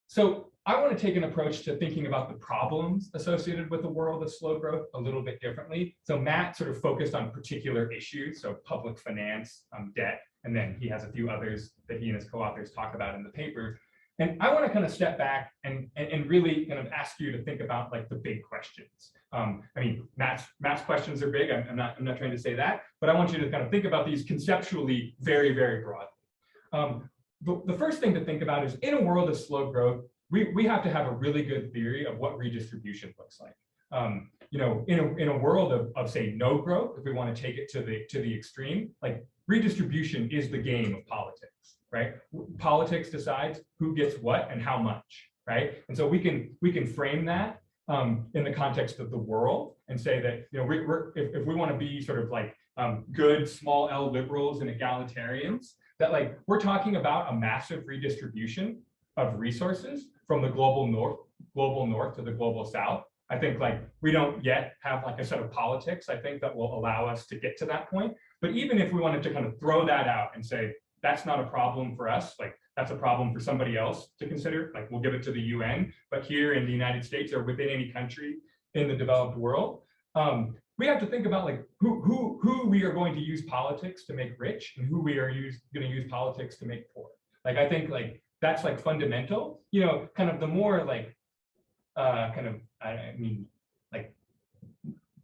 So I want to take an approach to thinking about the problems associated with the world of slow growth a little bit differently. So Matt sort of focused on particular issues, so public finance, debt, and then he has a few others that he and his co-authors talk about in the paper. And I want to kind of step back and really kind of ask you to think about, like, the big questions. I mean, Matt's questions are big. I'm not trying to say that, but I want you to kind of think about these conceptually very, very broadly. The first thing to think about is, in a world of slow growth, we have to have a really good theory of what redistribution looks like. You know, in a world of say no growth, if we want to take it to the extreme, like, redistribution is the game of politics, right? Politics decides who gets what and how much, right? And so we can frame that in the context of the world and say that, you know, if we want to be sort of like good small L liberals and egalitarians, that, like, we're talking about a massive redistribution of resources from the global north to the global south. I think, like, we don't yet have, like, a set of politics, I think, that will allow us to get to that point. But even if we wanted to kind of throw that out and say, that's not a problem for us, like, that's a problem for somebody else to consider, like, we'll give it to the UN, but here in the United States, or within any country in the developed world, we have to think about, like, who we are going to use politics to make rich, and who we are going to use politics to make poor. Like, I think, like, that's, like, fundamental. You know, kind of the more, like, I mean, like,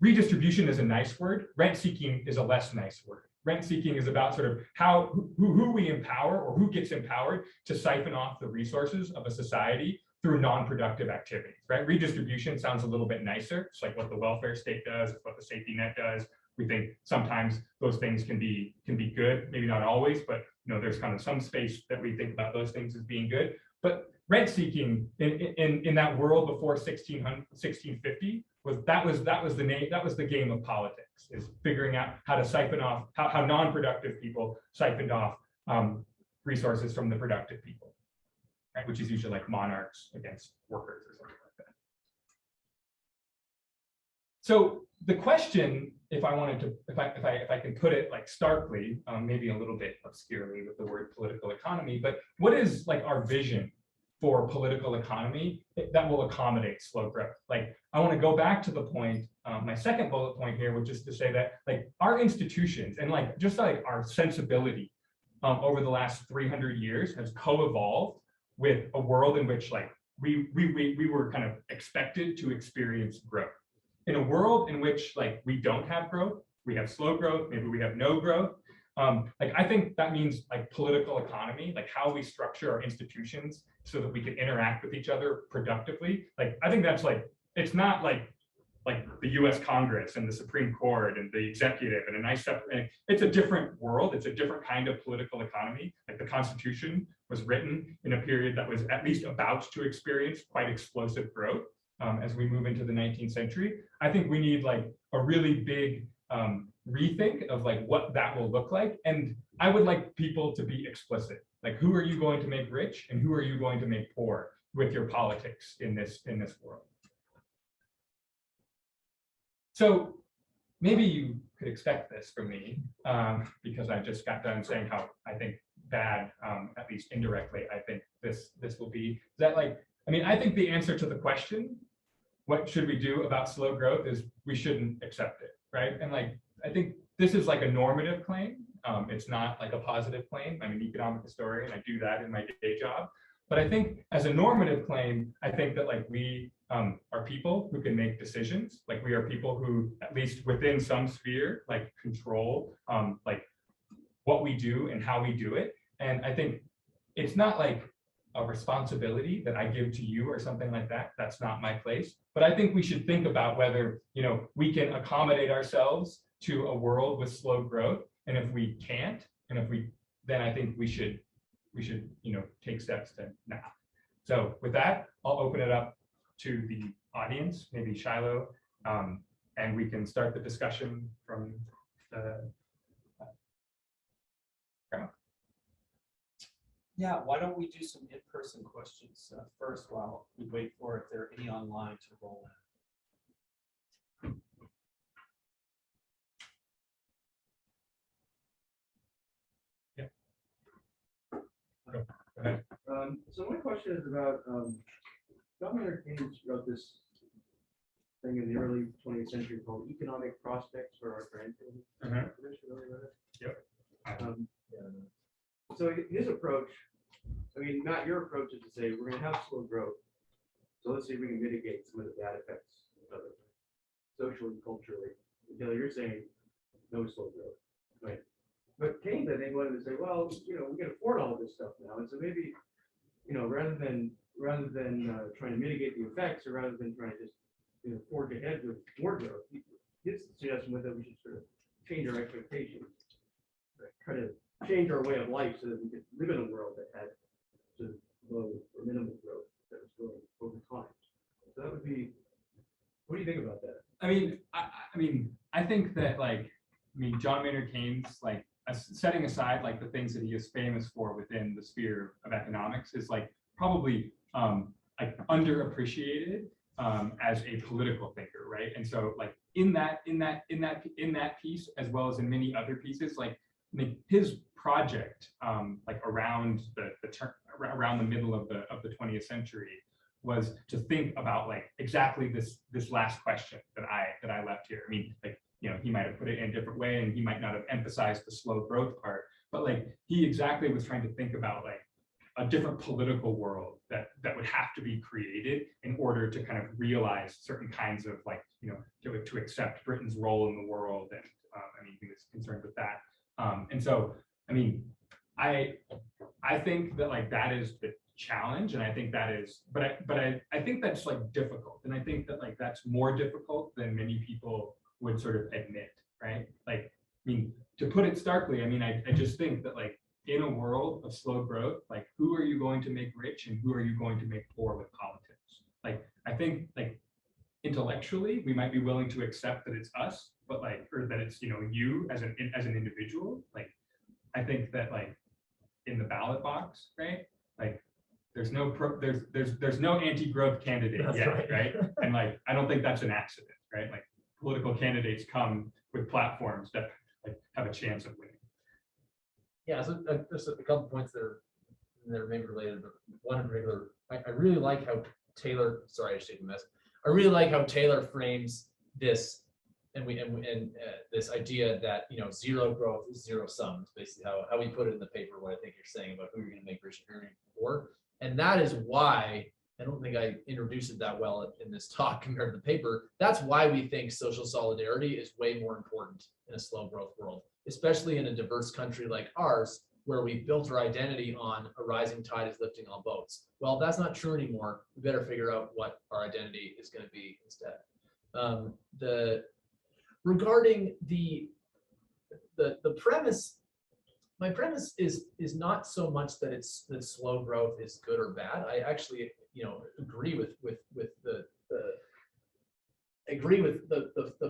redistribution is a nice word. Rent seeking is a less nice word. Rent seeking is about sort of who we empower, or who gets empowered to siphon off the resources of a society through non-productive activities, right? Redistribution sounds a little bit nicer. It's like what the welfare state does, it's what the safety net does. We think sometimes those things can be good, maybe not always, but, you know, there's kind of some space that we think about those things as being good. But rent seeking in that world before 1650 was the game of politics, is figuring out how to siphon off, how non-productive people siphoned off resources from the productive people, right? Which is usually like monarchs against workers or something like that. So the question, if I can put it, like, starkly, maybe a little bit obscurely with the word political economy, but what is, like, our vision for political economy that will accommodate slow growth? Like, I want to go back to the point, my second bullet point here, which is to say that, like, our institutions and, like, just like our sensibility over the last 300 years has co-evolved with a world in which like we were kind of expected to experience growth. In a world in which like we don't have growth, we have slow growth, maybe we have no growth. Like I think that means like political economy, like how we structure our institutions so that we can interact with each other productively. Like I think that's like, it's not like the US Congress and the Supreme Court and the executive and a nice separate, it's a different world. It's a different kind of political economy. Like the Constitution was written in a period that was at least about to experience quite explosive growth as we move into the 19th century. I think we need like a really big rethink of like what that will look like. And I would like people to be explicit. Like who are you going to make rich and who are you going to make poor with your politics in this world? So maybe you could expect this from me because I just got done saying how I think bad, at least indirectly, I think this will be. Is that like, I mean, I think the answer to the question, what should we do about slow growth, is we shouldn't accept it, right? And like, I think this is like a normative claim. It's not like a positive claim. I'm an economic historian. I do that in my day job. But I think as a normative claim, I think that like we are people who can make decisions. Like we are people who, at least within some sphere, like control like what we do and how we do it. And I think it's not like a responsibility that I give to you or something like that. That's not my place. But I think we should think about whether, you know, we can accommodate ourselves to a world with slow growth. And if we can't, and if we, then I think we should, you know, take steps to now. So with that, I'll open it up to the audience, maybe Shilo, and we can start the discussion from the crowd. Yeah, why don't we do some in-person questions first while we wait for if there are any online to roll in. Go ahead. So my question is about John Maynard Keynes wrote this thing in the early 20th century called Economic Prospects for Our Grandchildren. Yep. So his approach, I mean, Matt, your approach is to say we're going to have slow growth. So let's see if we can mitigate some of the bad effects of it, socially, culturally. Until you're saying no slow growth, right? But Keynes, I think, wanted to say, well, you know, we can afford all this stuff now, and so maybe, you know, rather than trying to mitigate the effects, or rather than trying to just, you know, forge ahead with more growth, his suggestion was that we should sort of change our expectations, right? Try to change our way of life so that we could live in a world that had sort of low or minimal growth that was growing over time. So that would be. What do you think about that? I mean, I think that like, John Maynard Keynes, like, setting aside like the things that he is famous for within the sphere of economics, is like probably like underappreciated as a political thinker, right? And so like in that piece, as well as in many other pieces, like his project like around the middle of the 20th century was to think about like exactly this last question that I left here. I mean, like, you know, he might have put it in a different way and he might not have emphasized the slow growth part, but like he exactly was trying to think about like a different political world that would have to be created in order to kind of realize certain kinds of like, you know, to accept Britain's role in the world. And I mean, he was concerned with that. And so, I mean, I think that like that is the challenge, and I think that is, but I think that's like difficult, and I think that like that's more difficult than many people would sort of admit, right? Like, I mean, to put it starkly, I mean, I just think that like in a world of slow growth, like who are you going to make rich and who are you going to make poor with politics? Like, I think like intellectually we might be willing to accept that it's us, but like, or that it's, you know, you as an individual. Like, I think that like in the ballot box, right? Like there's no anti-growth candidate yet, right? And like I don't think that's an accident, right? Like political candidates come with platforms that like have a chance of winning. Yeah, so there's a couple points that are maybe related, but one in particular, I really like how Taylor, sorry, I just take a mess. I really like how Taylor frames this this idea that, you know, zero growth is zero sum is basically how we put it in the paper, what I think you're saying about who you're going to make rich and earning for. And that is why, I don't think I introduced it that well in this talk compared to the paper. That's why we think social solidarity is way more important in a slow growth world, especially in a diverse country like ours, where we built our identity on a rising tide is lifting all boats. Well, if that's not true anymore, we better figure out what our identity is going to be instead. Regarding the premise, my premise is not so much that that slow growth is good or bad. I actually, you know, agree with the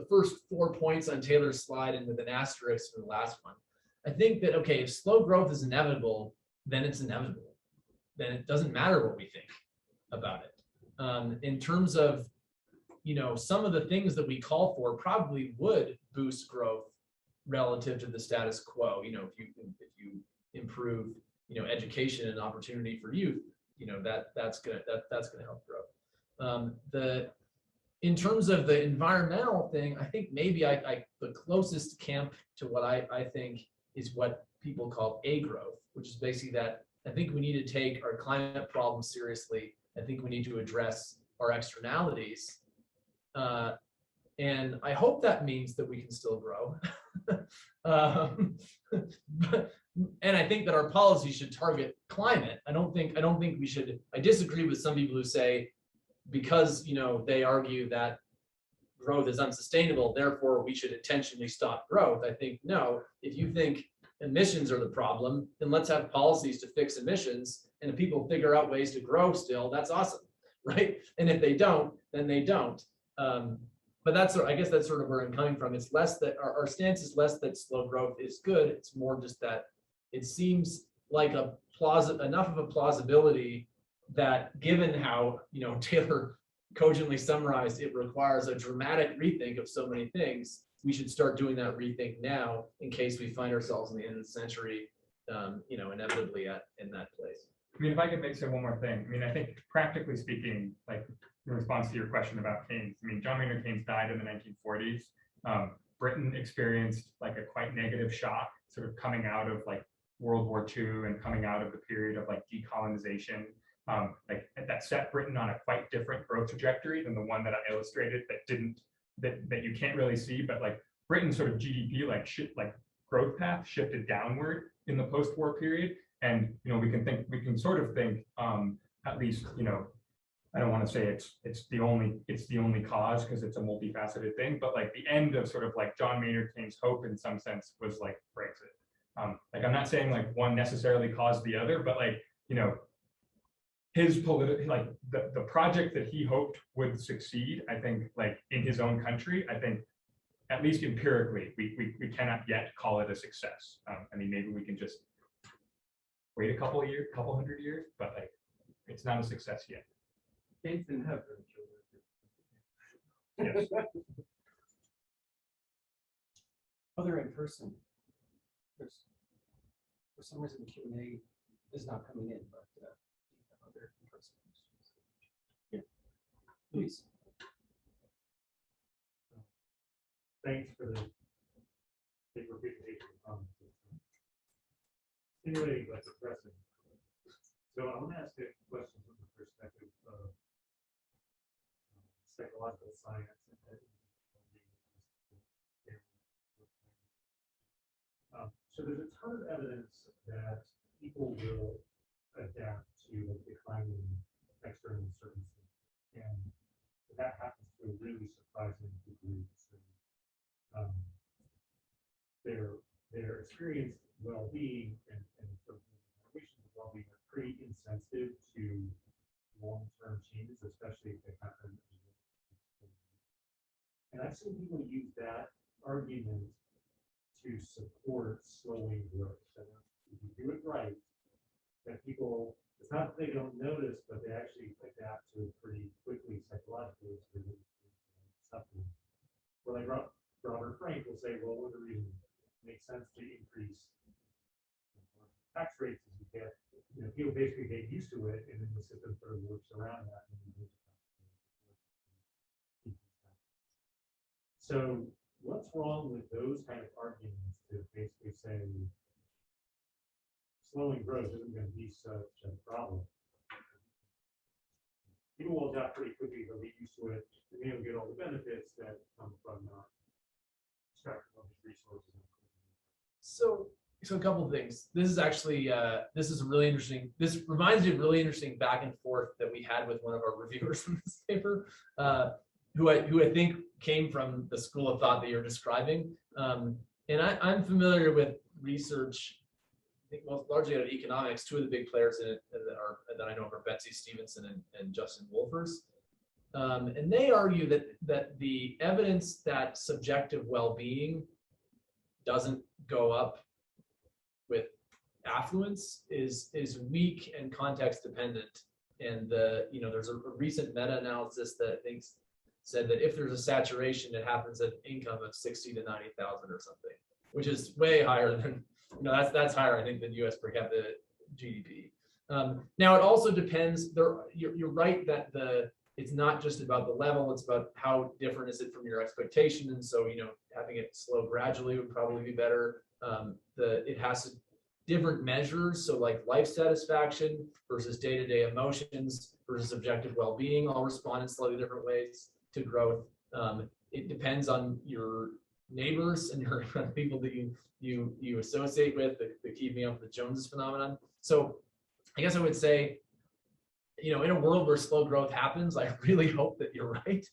first 4 points on Taylor's slide and with an asterisk for the last one. I think that, okay, if slow growth is inevitable, then it's inevitable. Then it doesn't matter what we think about it. In terms of, you know, some of the things that we call for probably would boost growth relative to the status quo. You know, if you improve, you know, education and opportunity for youth, you know, that's gonna help growth. In terms of the environmental thing, I think maybe the closest camp to what I think is what people call a growth, which is basically that I think we need to take our climate problem seriously. I think we need to address our externalities. And I hope that means that we can still grow. And I think that our policy should target climate. I don't think we should. I disagree with some people who say, because, you know, they argue that growth is unsustainable, therefore we should intentionally stop growth. I think, no, if you think emissions are the problem, then let's have policies to fix emissions. And if people figure out ways to grow still, that's awesome, right? And if they don't, then they don't. But I guess that's sort of where I'm coming from. It's less that our stance is less that slow growth is good. It's more just that it seems like enough of a plausibility that, given how, you know, Taylor cogently summarized, it requires a dramatic rethink of so many things. We should start doing that rethink now, in case we find ourselves in the end of the century, you know, inevitably in that place. I mean, if I could make say one more thing. I mean, I think practically speaking, like in response to your question about Keynes, I mean, John Maynard Keynes died in the 1940s. Britain experienced like a quite negative shock, sort of coming out of like World War II and coming out of the period of like decolonization. Like that set Britain on a quite different growth trajectory than the one that I illustrated that you can't really see, but like Britain's sort of GDP like growth path shifted downward in the post-war period. And, you know, we can sort of think, at least, you know, I don't want to say it's the only cause, because it's a multifaceted thing, but like the end of sort of like John Maynard Keynes' hope in some sense was like Brexit. Like, I'm not saying like one necessarily caused the other, but like, you know, his like the project that he hoped would succeed, I think, like in his own country, I think, at least empirically, we cannot yet call it a success. I mean, maybe we can just wait a couple hundred years, but like, it's not a success yet. Keynes didn't have children. Yes. Other in person. For some reason, the Q&A is not coming in, but other in person. Yeah, please. Thanks for the paper presentation. Stimulating but depressing. So I want to ask a question from the perspective of psychological science. So there's a ton of evidence that people will adapt to declining external circumstances, and that happens to a really surprising degree. So, their experienced well-being and sort of conditions of well-being are pretty insensitive to long-term changes, especially if they happen. And I've seen people use that argument to support slowing growth. So if you do it right, that people, it's not that they don't notice, but they actually adapt to it pretty quickly psychologically. Suffering. Well, like Robert Frank will say, well, one of the reasons it makes sense to increase tax rates is you get, you know, people basically get used to it, and then the system sort of works around that. So what's wrong with those kind of arguments to basically say slowing growth isn't going to be such a problem? People will adapt pretty quickly, they'll get used to it, and they'll get all the benefits that come from extracting all these resources. So a couple of things. This is actually this is really interesting. This reminds me of really interesting back and forth that we had with one of our reviewers from this paper, who I think came from the school of thought that you're describing. And I'm familiar with research, I think most largely out of economics. Two of the big players in it that I know are Betsy Stevenson and Justin Wolfers. And they argue that the evidence that subjective well-being doesn't go up with affluence is weak and context dependent. And there's a recent meta-analysis that I think said that if there's a saturation, it happens at income of 60 to 90,000 or something, which is way higher than, that's higher, I think, than US per capita GDP. Now it also depends. You're right that it's not just about the level; it's about how different is it from your expectation. And so, having it slow gradually would probably be better. It has different measures, so like life satisfaction versus day-to-day emotions versus objective well-being all respond in slightly different ways to growth. It depends on your neighbors and your people that you associate with, the keeping up with the Joneses phenomenon. So I guess I would say, in a world where slow growth happens, I really hope that you're right.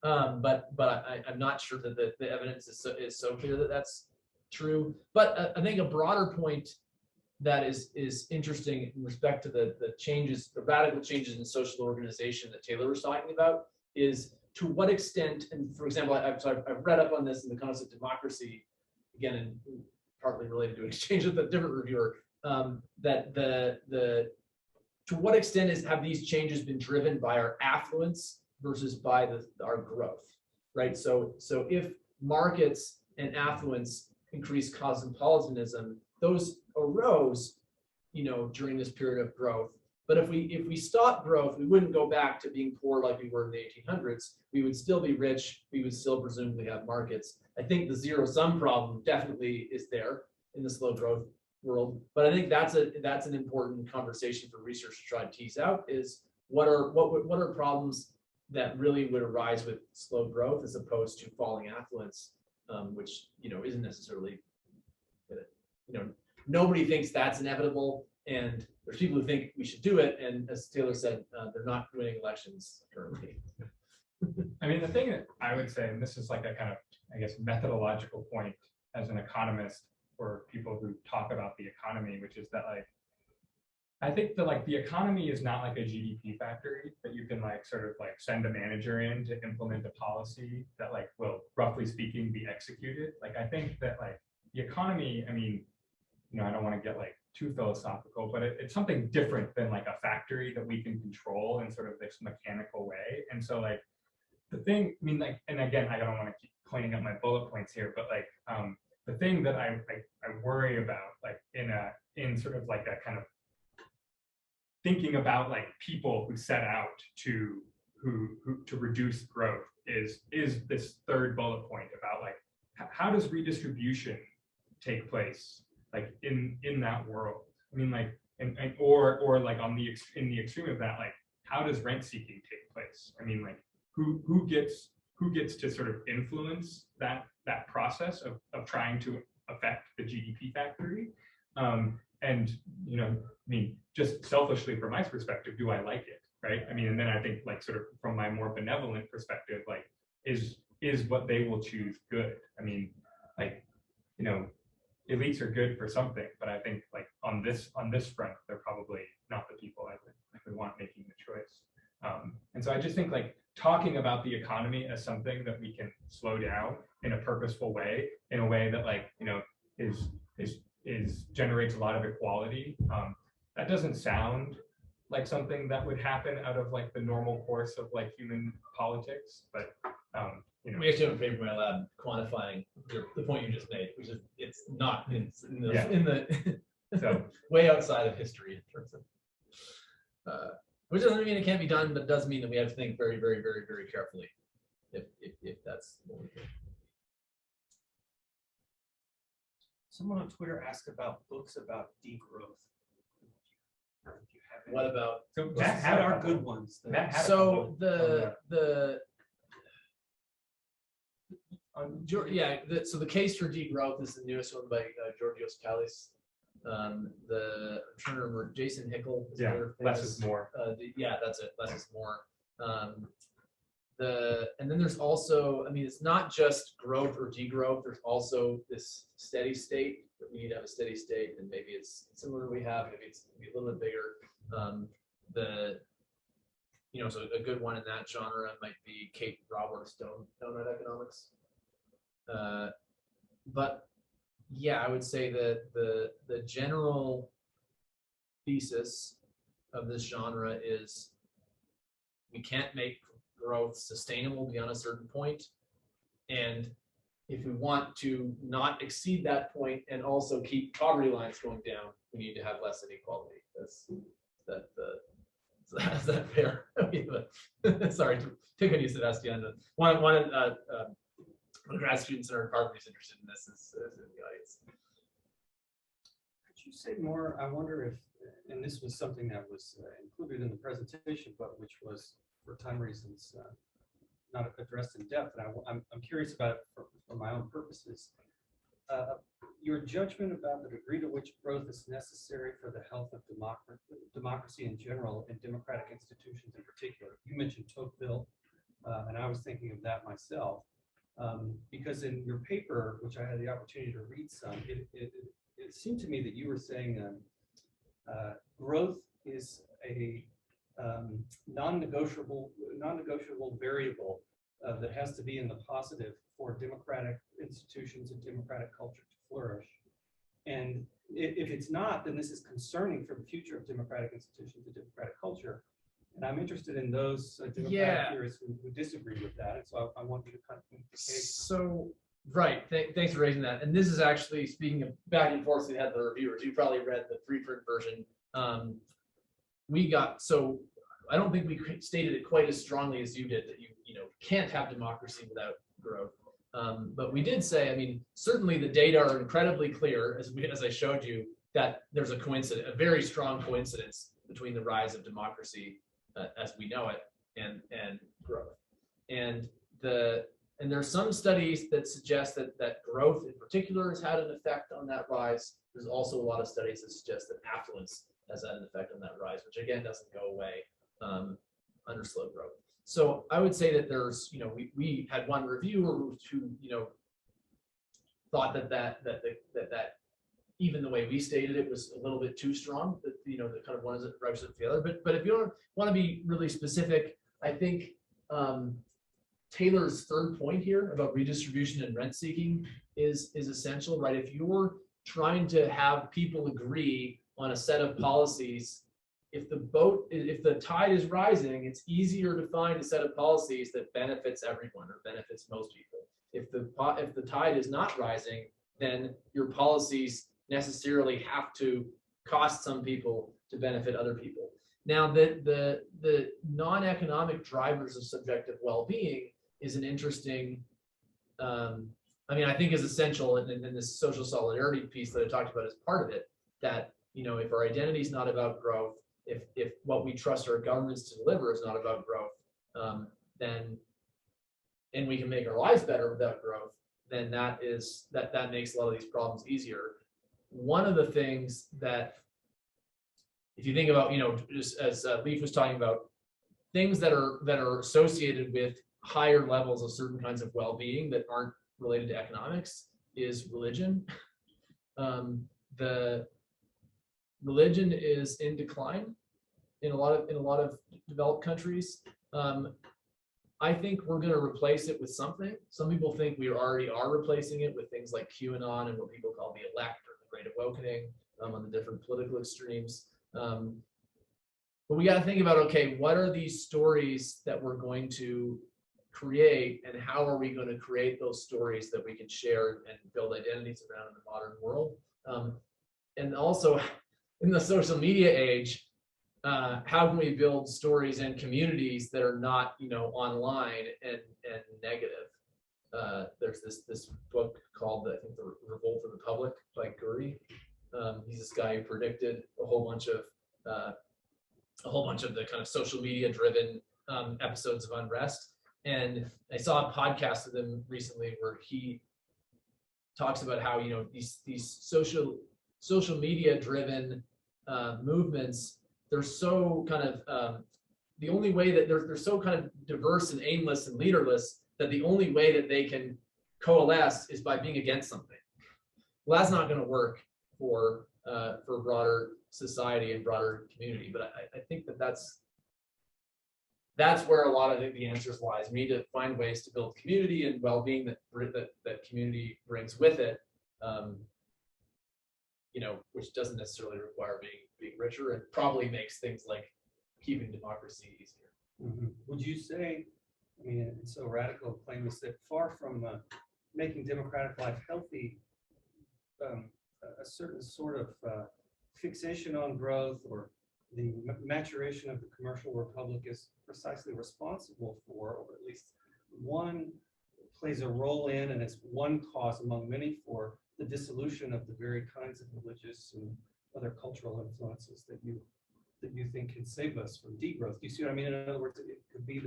But I'm not sure that the evidence is so clear that that's true. But I think a broader point that is interesting in respect to the changes, the radical changes in social organization that Taylor was talking about, is to what extent, and for example, I've read up on this in the concept of democracy, again, and partly related to an exchange with a different reviewer, that to what extent have these changes been driven by our affluence versus by our growth, right? So if markets and affluence increased cosmopolitanism, those arose, during this period of growth. But if we stop growth, we wouldn't go back to being poor like we were in the 1800s. We would still be rich. We would still presumably have markets. I think the zero-sum problem definitely is there in the slow growth world. But I think that's an important conversation for research to try to tease out, is what are problems that really would arise with slow growth as opposed to falling affluence, which isn't necessarily, nobody thinks that's inevitable, and there's people who think we should do it, and as Taylor said, they're not winning elections currently. I mean, the thing that I would say, and this is like a kind of, I guess, methodological point as an economist for people who talk about the economy, which is that I think that the economy is not like a GDP factory that you can sort of send a manager in to implement a policy that will, roughly speaking, be executed. I think that the economy, I mean, I don't want to get too philosophical, but it's something different than a factory that we can control in sort of this mechanical way. And so the thing, I mean, and again, I don't want to keep pointing out my bullet points here, but the thing that I worry about in sort of a kind of thinking about people who set out to reduce growth is this third bullet point about how does redistribution take place in that world. I mean, or on in the extreme of that, how does rent seeking take place? I mean, who gets to sort of influence that process of trying to affect the GDP factory? And I mean, just selfishly from my perspective, do I like it, right? I mean, and then I think sort of from my more benevolent perspective, is what they will choose good? I mean, elites are good for something, but I think on this front, they're probably not the people I would want making the choice. And so I just think talking about the economy as something that we can slow down in a purposeful way, in a way that is generates a lot of equality. That doesn't sound like something that would happen out of the normal course of human politics, but We actually have a paper in my lab quantifying the point you just made, which is it's not in the so way outside of history in terms of which doesn't mean it can't be done, but it does mean that we have to think very, very, very, very carefully if that's what we do. Someone on Twitter asked about books about degrowth. If you have any. What about, So What Matt had a are couple. good ones? that- Matt had a so couple. so the case for degrowth is the newest one by Georgios Kallis. I'm trying to remember, Jason Hickel. Is Yeah, another less famous- is more. Yeah, that's it. Less is more. And then there's also, I mean, it's not just growth or degrowth. There's also this steady state that we need to have a steady state, and maybe it's similar to what we have. Maybe it's maybe a little bit bigger. So a good one in that genre might be Kate Roberts' Donut Economics. But yeah, I would say that the general thesis of this genre is we can't make growth sustainable beyond a certain point, and if we want to not exceed that point and also keep poverty lines going down, we need to have less inequality. Is that fair? Sorry to pick on you, Sebastian. One grad students in our department is interested in this is in the audience. Could you say more? I wonder if, and this was something that was included in the presentation, but which was, for time reasons, not addressed in depth. And I'm curious about it for my own purposes. Your judgment about the degree to which growth is necessary for the health of democracy in general and democratic institutions in particular. You mentioned Tocqueville, and I was thinking of that myself. Because in your paper, which I had the opportunity to read some, it seemed to me that you were saying growth is a non-negotiable variable that has to be in the positive for democratic institutions and democratic culture to flourish. And if it's not, then this is concerning for the future of democratic institutions and democratic culture. And I'm interested in those democratic theorists who disagree with that. And so I want you to kind of make the case. So, right. Thanks for raising that. And this is actually, speaking of back and forth, we had the reviewers. You probably read the preprint version. So I don't think we stated it quite as strongly as you did, that you can't have democracy without growth. But we did say, I mean, certainly the data are incredibly clear, as I showed you, that there's a very strong coincidence between the rise of democracy as we know it and growth. And there's some studies that suggest that growth in particular has had an effect on that rise. There's also a lot of studies that suggest that affluence has had an effect on that rise, which again doesn't go away under slow growth. So I would say that there's, we had one reviewer who thought that even the way we stated it was a little bit too strong, that the kind of one is represent the other. But if you want to be really specific, I think Taylor's third point here about redistribution and rent seeking is essential, right? If you're trying to have people agree on a set of policies, if the tide is rising, it's easier to find a set of policies that benefits everyone or benefits most people. If the tide is not rising, then your policies necessarily have to cost some people to benefit other people. Now, the non-economic drivers of subjective well-being is an interesting, I think is essential in this social solidarity piece that I talked about as part of it, that, if our identity is not about growth, if what we trust our governments to deliver is not about growth, and we can make our lives better without growth, then that makes a lot of these problems easier. One of the things that, if you think about, just as Leif was talking about, things that are associated with higher levels of certain kinds of well-being that aren't related to economics is religion. The religion is in decline in a lot of developed countries. I think we're going to replace it with something. Some people think we already are replacing it with things like QAnon and what people call the elect or the Great Awakening on the different political extremes. But we got to think about, okay, what are these stories that we're going to create, and how are we going to create those stories that we can share and build identities around in the modern world? And also, in the social media age, how can we build stories and communities that are not, online and negative? there's this book called, I think, The Revolt of the Public by Gurry. He's this guy who predicted a whole bunch of the kind of social media driven episodes of unrest. And I saw a podcast with him recently where he talks about how, you know, these social media driven movements, they're so kind of the only way that they're so kind of diverse and aimless and leaderless that the only way that they can coalesce is by being against something. Well, that's not going to work for broader society and broader community. But I think that's where a lot of the answers lies. We need to find ways to build community and well-being that community brings with it. You know, which doesn't necessarily require being richer, and probably makes things like keeping democracy easier. Would you say, I mean, it's so radical claim is that far from making democratic life healthy, a certain sort of fixation on growth or the maturation of the commercial republic is precisely responsible for, or at least one plays a role in, and it's one cause among many for the dissolution of the very kinds of religious and other cultural influences that you think can save us from degrowth. Do you see what I mean? In other words, it could be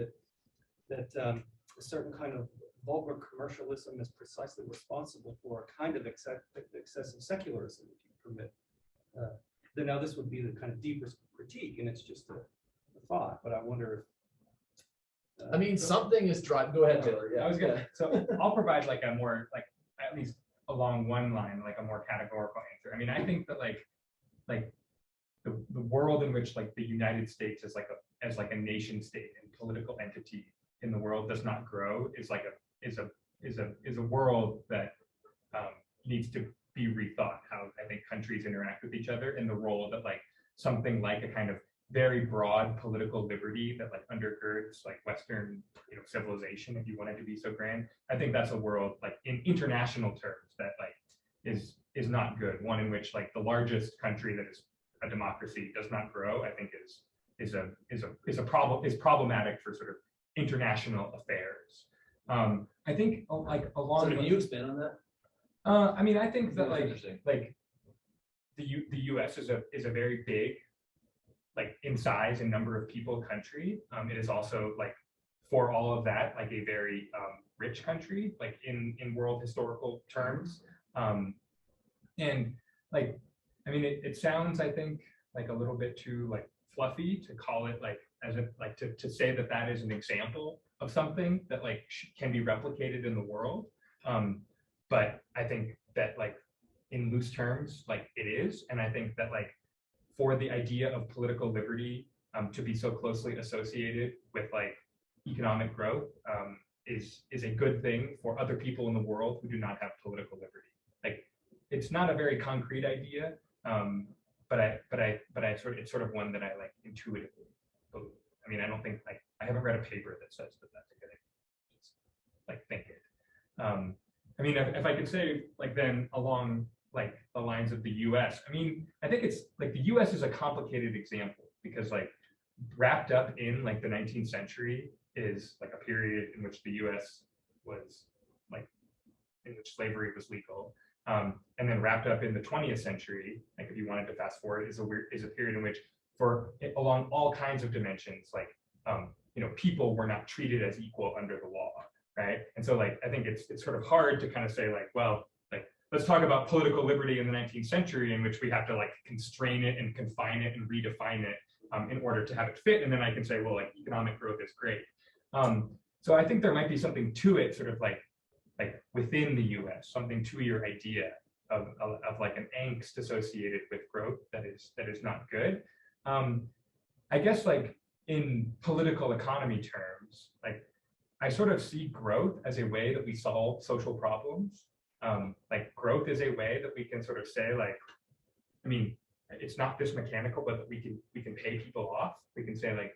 that a certain kind of vulgar commercialism is precisely responsible for a kind of excessive secularism, if you permit. Then now this would be the kind of deepest critique, and it's just a thought. But I wonder if I mean, something is driving. Go ahead, Taylor. Yeah, I was gonna. So I'll provide like a more like at least along one line, like a more categorical answer. I mean, I think that like the world in which like the United States is like a nation state and political entity in the world does not grow is a world that needs to be rethought. How I think countries interact with each other, and the role that like something like a kind of very broad political liberty that like undergirds like Western, you know, civilization, if you want it to be so grand. I think that's a world like in international terms that like is not good. One in which like the largest country that is a democracy does not grow, I think is problematic for sort of international affairs. I think like along. So can you expand on that? I mean, I think that Like the U.S. is a very big, like in size and number of people country. It is also like for all of that like a very rich country, like in world historical terms. And like, I mean, it sounds, I think, like a little bit too like fluffy to call it like as if like to say that that is an example of something that like can be replicated in the world. But I think that like in loose terms, like it is. And I think that like for the idea of political liberty to be so closely associated with like economic growth is a good thing for other people in the world who do not have political liberty. Like it's not a very concrete idea, but it's sort of one that I like intuitively believe. I mean, I don't think like I haven't read a paper that says that that's a good idea. Just like think it. I mean, if I could say like then along like the lines of the U.S. I mean, I think it's like the U.S. is a complicated example because like wrapped up in like the 19th century is like a period in which the U.S. was like in which slavery was legal, and then wrapped up in the 20th century, like if you wanted to fast forward, is a period in which for along all kinds of dimensions, like you know, people were not treated as equal under the law, right? And so like I think it's sort of hard to kind of say like, well, like let's talk about political liberty in the 19th century in which we have to like constrain it and confine it and redefine it in order to have it fit, and then I can say, well, like economic growth is great. So I think there might be something to it, sort of like within the U.S., something to your idea of like an angst associated with growth that is not good. I guess like in political economy terms, like I sort of see growth as a way that we solve social problems. Like growth is a way that we can sort of say like, I mean, it's not this mechanical, but we can pay people off. We can say like,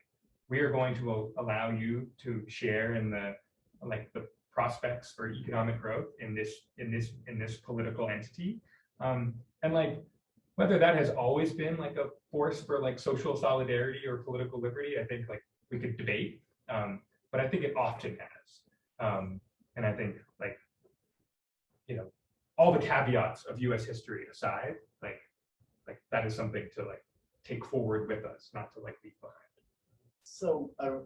we are going to allow you to share in the prospects for economic growth in this political entity. And like whether that has always been like a force for like social solidarity or political liberty, I think like we could debate. But I think it often has. And I think, like, you know, all the caveats of US history aside, like that is something to like take forward with us, not to like leave behind. So a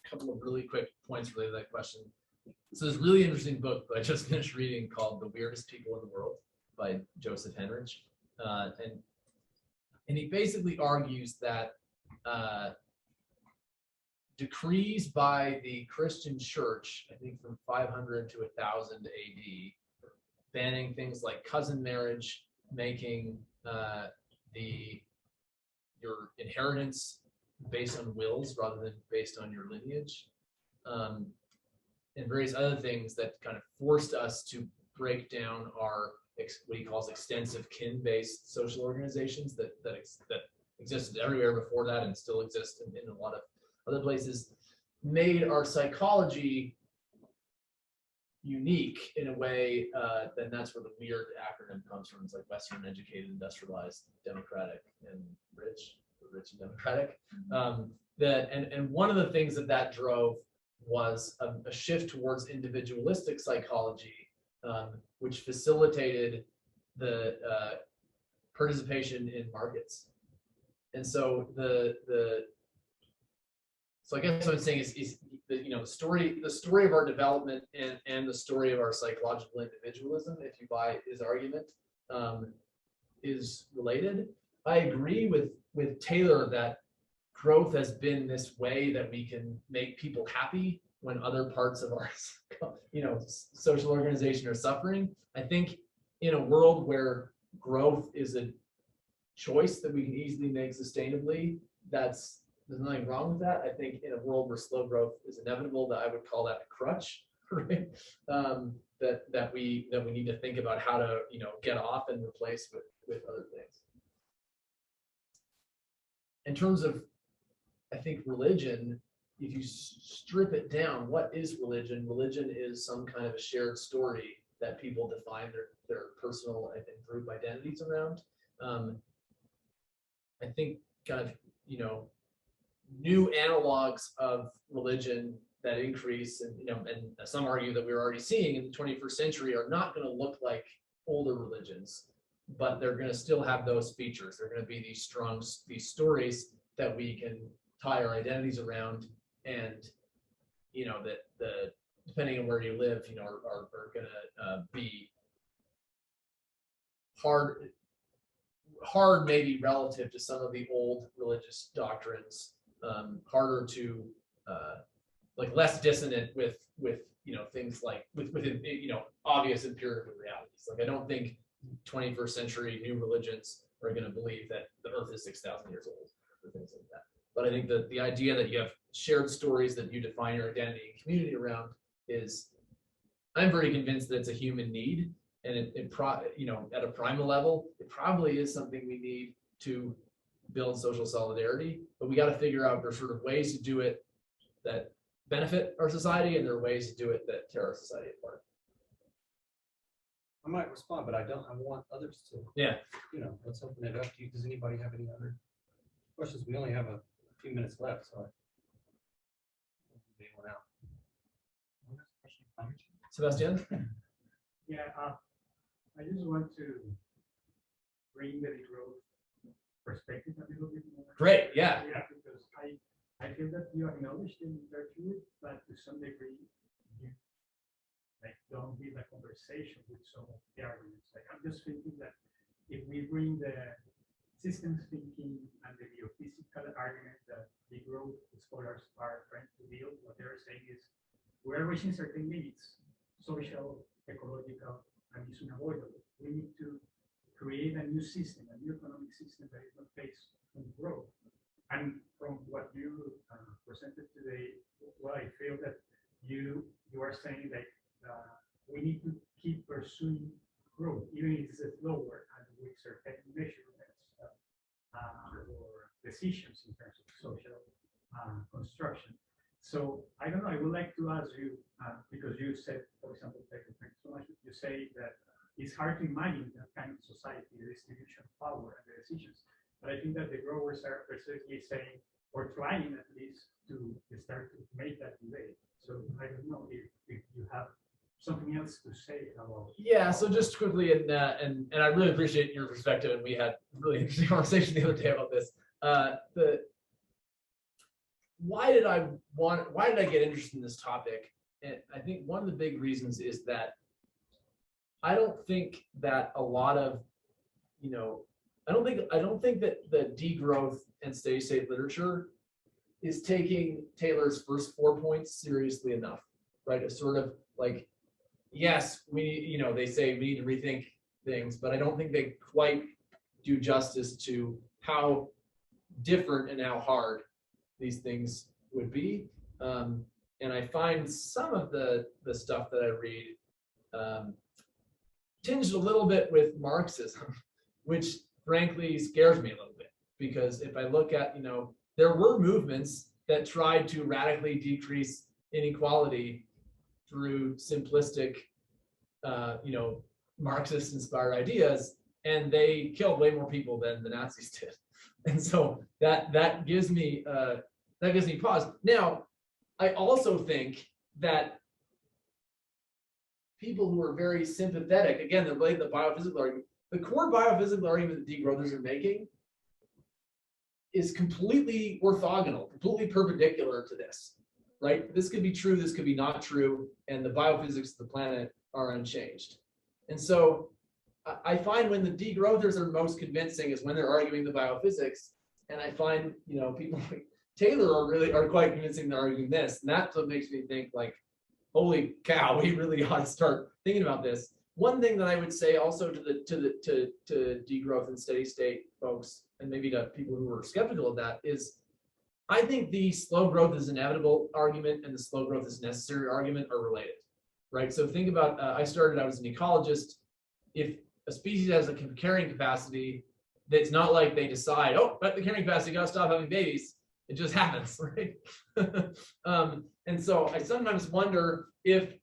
couple of really quick points related to that question. So this really interesting book that I just finished reading called The Weirdest People in the World by Joseph Henrich. And he basically argues that decrees by the Christian church, I think from 500 to 1000 AD, banning things like cousin marriage, making your inheritance based on wills rather than based on your lineage, and various other things that kind of forced us to break down our what he calls extensive kin-based social organizations that existed everywhere before that and still exist in a lot of other places, made our psychology unique in a way. Then that's where the weird acronym comes from. It's like Western, educated, industrialized, democratic, and rich and democratic. And one of the things that drove was a shift towards individualistic psychology, which facilitated the participation in markets. And so so I guess what I'm saying is the story of our development and the story of our psychological individualism, if you buy his argument, is related. I agree with Taylor that growth has been this way that we can make people happy when other parts of our social organization are suffering. I think in a world where growth is a choice that we can easily make sustainably, there's nothing wrong with that. I think in a world where slow growth is inevitable, that I would call that a crutch, right? That we need to think about how to get off and replace with other things. In terms of, I think, religion, if you strip it down, what is religion? Religion is some kind of a shared story that people define their personal and group identities around. I think kind of new analogs of religion that increase, and some argue that we're already seeing in the 21st century, are not going to look like older religions, but they're going to still have those features. They're going to be these stories that we can tie our identities around, and that depending on where you live, are going to be hard maybe relative to some of the old religious doctrines, harder to like less dissonant with things like with obvious empirical realities. Like I don't think 21st century new religions are going to believe that the earth is 6,000 years old or things like that. But I think that the idea that you have shared stories that you define your identity and community around is, I'm very convinced that it's a human need, and at a primal level, it probably is something we need to build social solidarity. But we got to figure out there's sort of ways to do it that benefit our society, and there are ways to do it that tear our society apart. I might respond, but I want others to. Yeah. Let's open it up to you. Does anybody have any other questions? We only have a few minutes left, so anyone out. Sebastian? Yeah, I just want to bring the growth perspective a little bit more. Great, yeah. Yeah, because I feel that you acknowledge the virtue, but to some degree, you don't give a conversation with some of the arguments. I'm just thinking that if we bring the systems thinking and the geophysical argument that the growth scholars are trying to build, what they're saying is we're reaching certain limits, social, ecological, and it's unavoidable. We need to create a new system, a new economic system that is not based on growth. And from what you presented today, well, I feel that you are saying that we need to keep pursuing growth, even if it's slower and with certain measurements or decisions in terms of social construction. So I don't know, I would like to ask you, because you said, for example, thank you so much, you say that it's hard to imagine that kind of society, the distribution of power and the decisions. But I think that the growers are specifically saying or trying at least to start to make that debate. So I don't know if you have something else to say about. Yeah, so just quickly, and I really appreciate your perspective, and we had a really interesting conversation the other day about this. Why did I get interested in this topic? And I think one of the big reasons is that I don't think that a lot of, I don't think that the degrowth and steady state literature is taking Taylor's first 4 points seriously enough, right? It's sort of like, yes, they say we need to rethink things, but I don't think they quite do justice to how different and how hard these things would be. And I find some of the stuff that I read tinged a little bit with Marxism, which frankly scares me a little bit, because if I look at, there were movements that tried to radically decrease inequality through simplistic, Marxist inspired ideas, and they killed way more people than the Nazis did. And so that gives me pause. Now, I also think that people who are very sympathetic, again, the biophysical argument, the core biophysical argument that degrowthers are making is completely orthogonal, completely perpendicular to this, right? This could be true, this could be not true, and the biophysics of the planet are unchanged. And so I find when the degrowthers are most convincing is when they're arguing the biophysics, and I find, people like Taylor are quite convincing they're arguing this, and that's what makes me think, like, holy cow, we really ought to start thinking about this. One thing that I would say also to degrowth and steady state folks, and maybe to people who are skeptical of that, is I think the slow growth is inevitable argument and the slow growth is necessary argument are related, right? So think about, I was an ecologist. If a species has a carrying capacity, it's not like they decide, oh, but the carrying capacity, gotta stop having babies. It just happens, right? And so I sometimes wonder if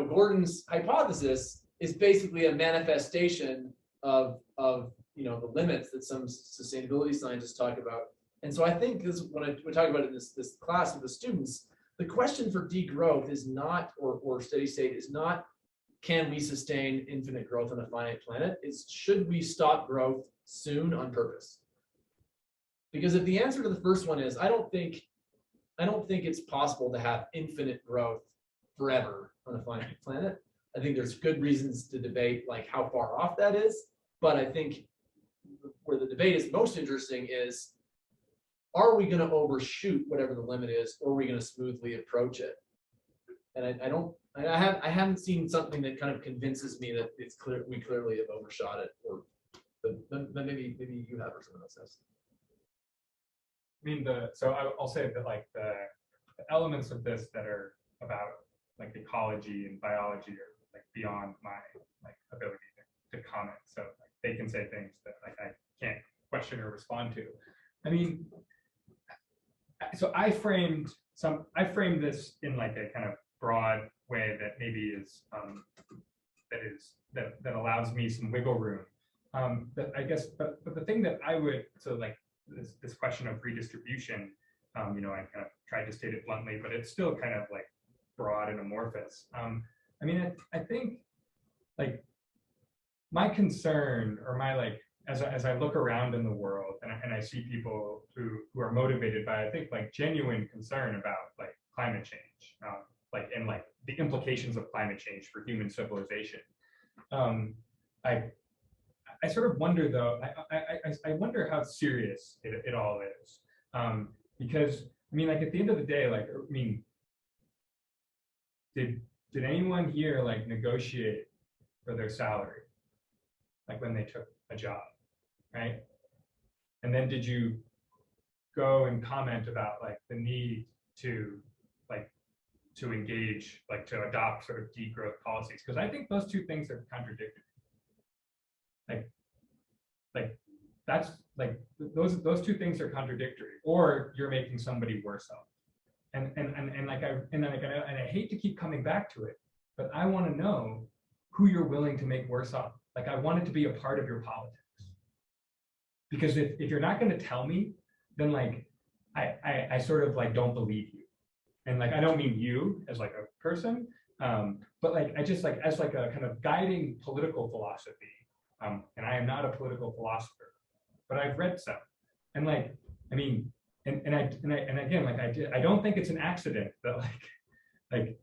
Gordon's hypothesis is basically a manifestation of the limits that some sustainability scientists talk about. And so I think this, when we talk about it in this class with the students, the question for degrowth is not, or steady state is not, can we sustain infinite growth on a finite planet? It's, should we stop growth soon on purpose? Because if the answer to the first one is, I don't think it's possible to have infinite growth forever on a finite planet. I think there's good reasons to debate like how far off that is. But I think where the debate is most interesting is, are we going to overshoot whatever the limit is, or are we going to smoothly approach it? And I haven't seen something that kind of convinces me that it's clear we clearly have overshot it, or maybe you have, or someone else has. I mean, I'll say that like the elements of this that are about like ecology and biology are like beyond my like ability to comment. So like, they can say things that like I can't question or respond to. I mean, so I framed this in like a kind of broad way that maybe is that allows me some wiggle room. That I guess, but the thing that I would, so like this question of redistribution, I kind of tried to state it bluntly, but it's still kind of like broad and amorphous. I mean, I think like my concern, or my like, as I look around in the world and I see people who are motivated by, I think, like genuine concern about like climate change, and like the implications of climate change for human civilization. I sort of wonder though, I wonder how serious it all is. Because I mean, like at the end of the day, like, I mean, did anyone here like negotiate for their salary? Like when they took a job, right? And then did you go and comment about like the need to engage, like to adopt sort of degrowth policies? Because I think those two things are contradictory. Like that's like those two things are contradictory, or you're making somebody worse off. And I hate to keep coming back to it, but I want to know who you're willing to make worse off. Like I want it to be a part of your politics. because if you're not going to tell me, then like I sort of like don't believe you. And like I don't mean you as like a person, but like I just like as like a kind of guiding political philosophy. And I am not a political philosopher, but I've read some. And like, I mean, and again, like I don't think it's an accident that like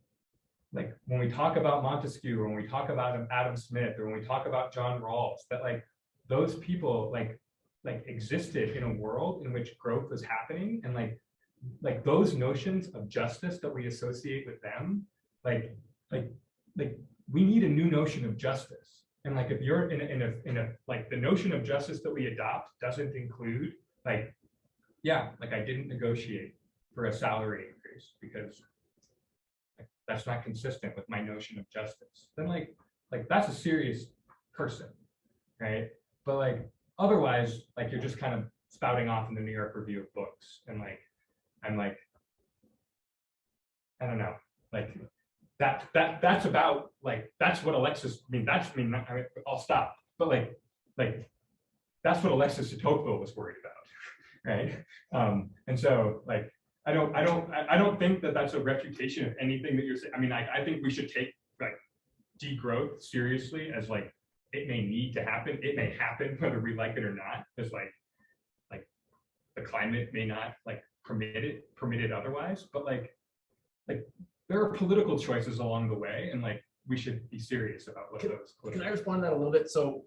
when we talk about Montesquieu, or when we talk about Adam Smith, or when we talk about John Rawls, that like those people like existed in a world in which growth was happening, and like those notions of justice that we associate with them, like we need a new notion of justice. And like if you're in a like the notion of justice that we adopt doesn't include like, yeah, like I didn't negotiate for a salary increase because that's not consistent with my notion of justice, then like that's a serious person, right? But like otherwise, like you're just kind of spouting off in the New York Review of Books, and like I'm like, I don't know, like that's about like that's what Alexis. I mean, I'll stop. But like that's what Alexis de Tocqueville was worried about, right? And so like I don't think that that's a refutation of anything that you're saying. I mean, I think we should take like degrowth seriously as like it may need to happen. It may happen whether we like it or not, because like the climate may not like permit it otherwise. But like there are political choices along the way, and like we should be serious about what those. Can I respond to that a little bit? So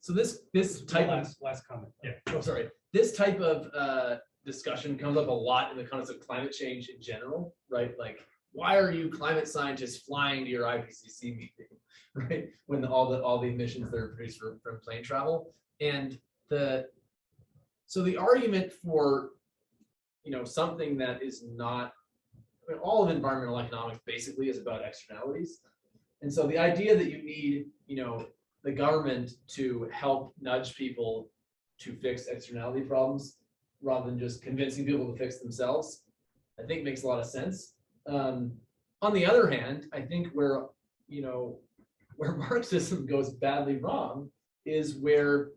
this type of Last comment. Yeah. Oh, sorry. This type of discussion comes up a lot in the context of climate change in general, right? Like, why are you climate scientists flying to your IPCC meeting, right? When all the emissions that are produced from plane travel, and so the argument for something that is not, I mean, all of environmental economics basically is about externalities, and so the idea that you need the government to help nudge people to fix externality problems rather than just convincing people to fix themselves, I think makes a lot of sense. On the other hand, I think where Marxism goes badly wrong is where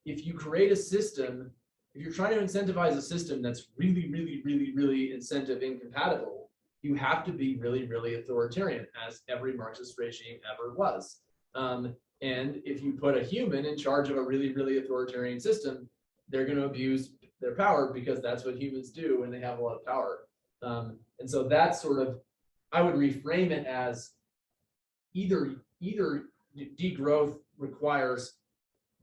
if you create a system, if you're trying to incentivize a system that's really, really, really, really incentive incompatible, you have to be really, really authoritarian, as every Marxist regime ever was. And if you put a human in charge of a really, really authoritarian system, they're going to abuse their power because that's what humans do when they have a lot of power. And so that's sort of, I would reframe it as either degrowth requires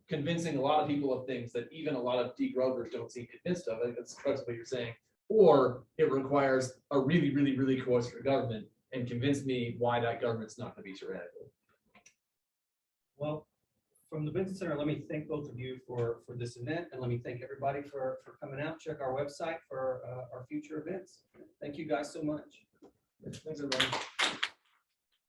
convincing a lot of people of things that even a lot of degrowthers don't seem convinced of. I think that's what you're saying. Or it requires a really, really, really coercive government, and convince me why that government's not going to be tyrannical. Well, from the Benson Center, let me thank both of you for this event, and let me thank everybody for coming out. Check our website for our future events. Thank you guys so much. Thanks, everybody.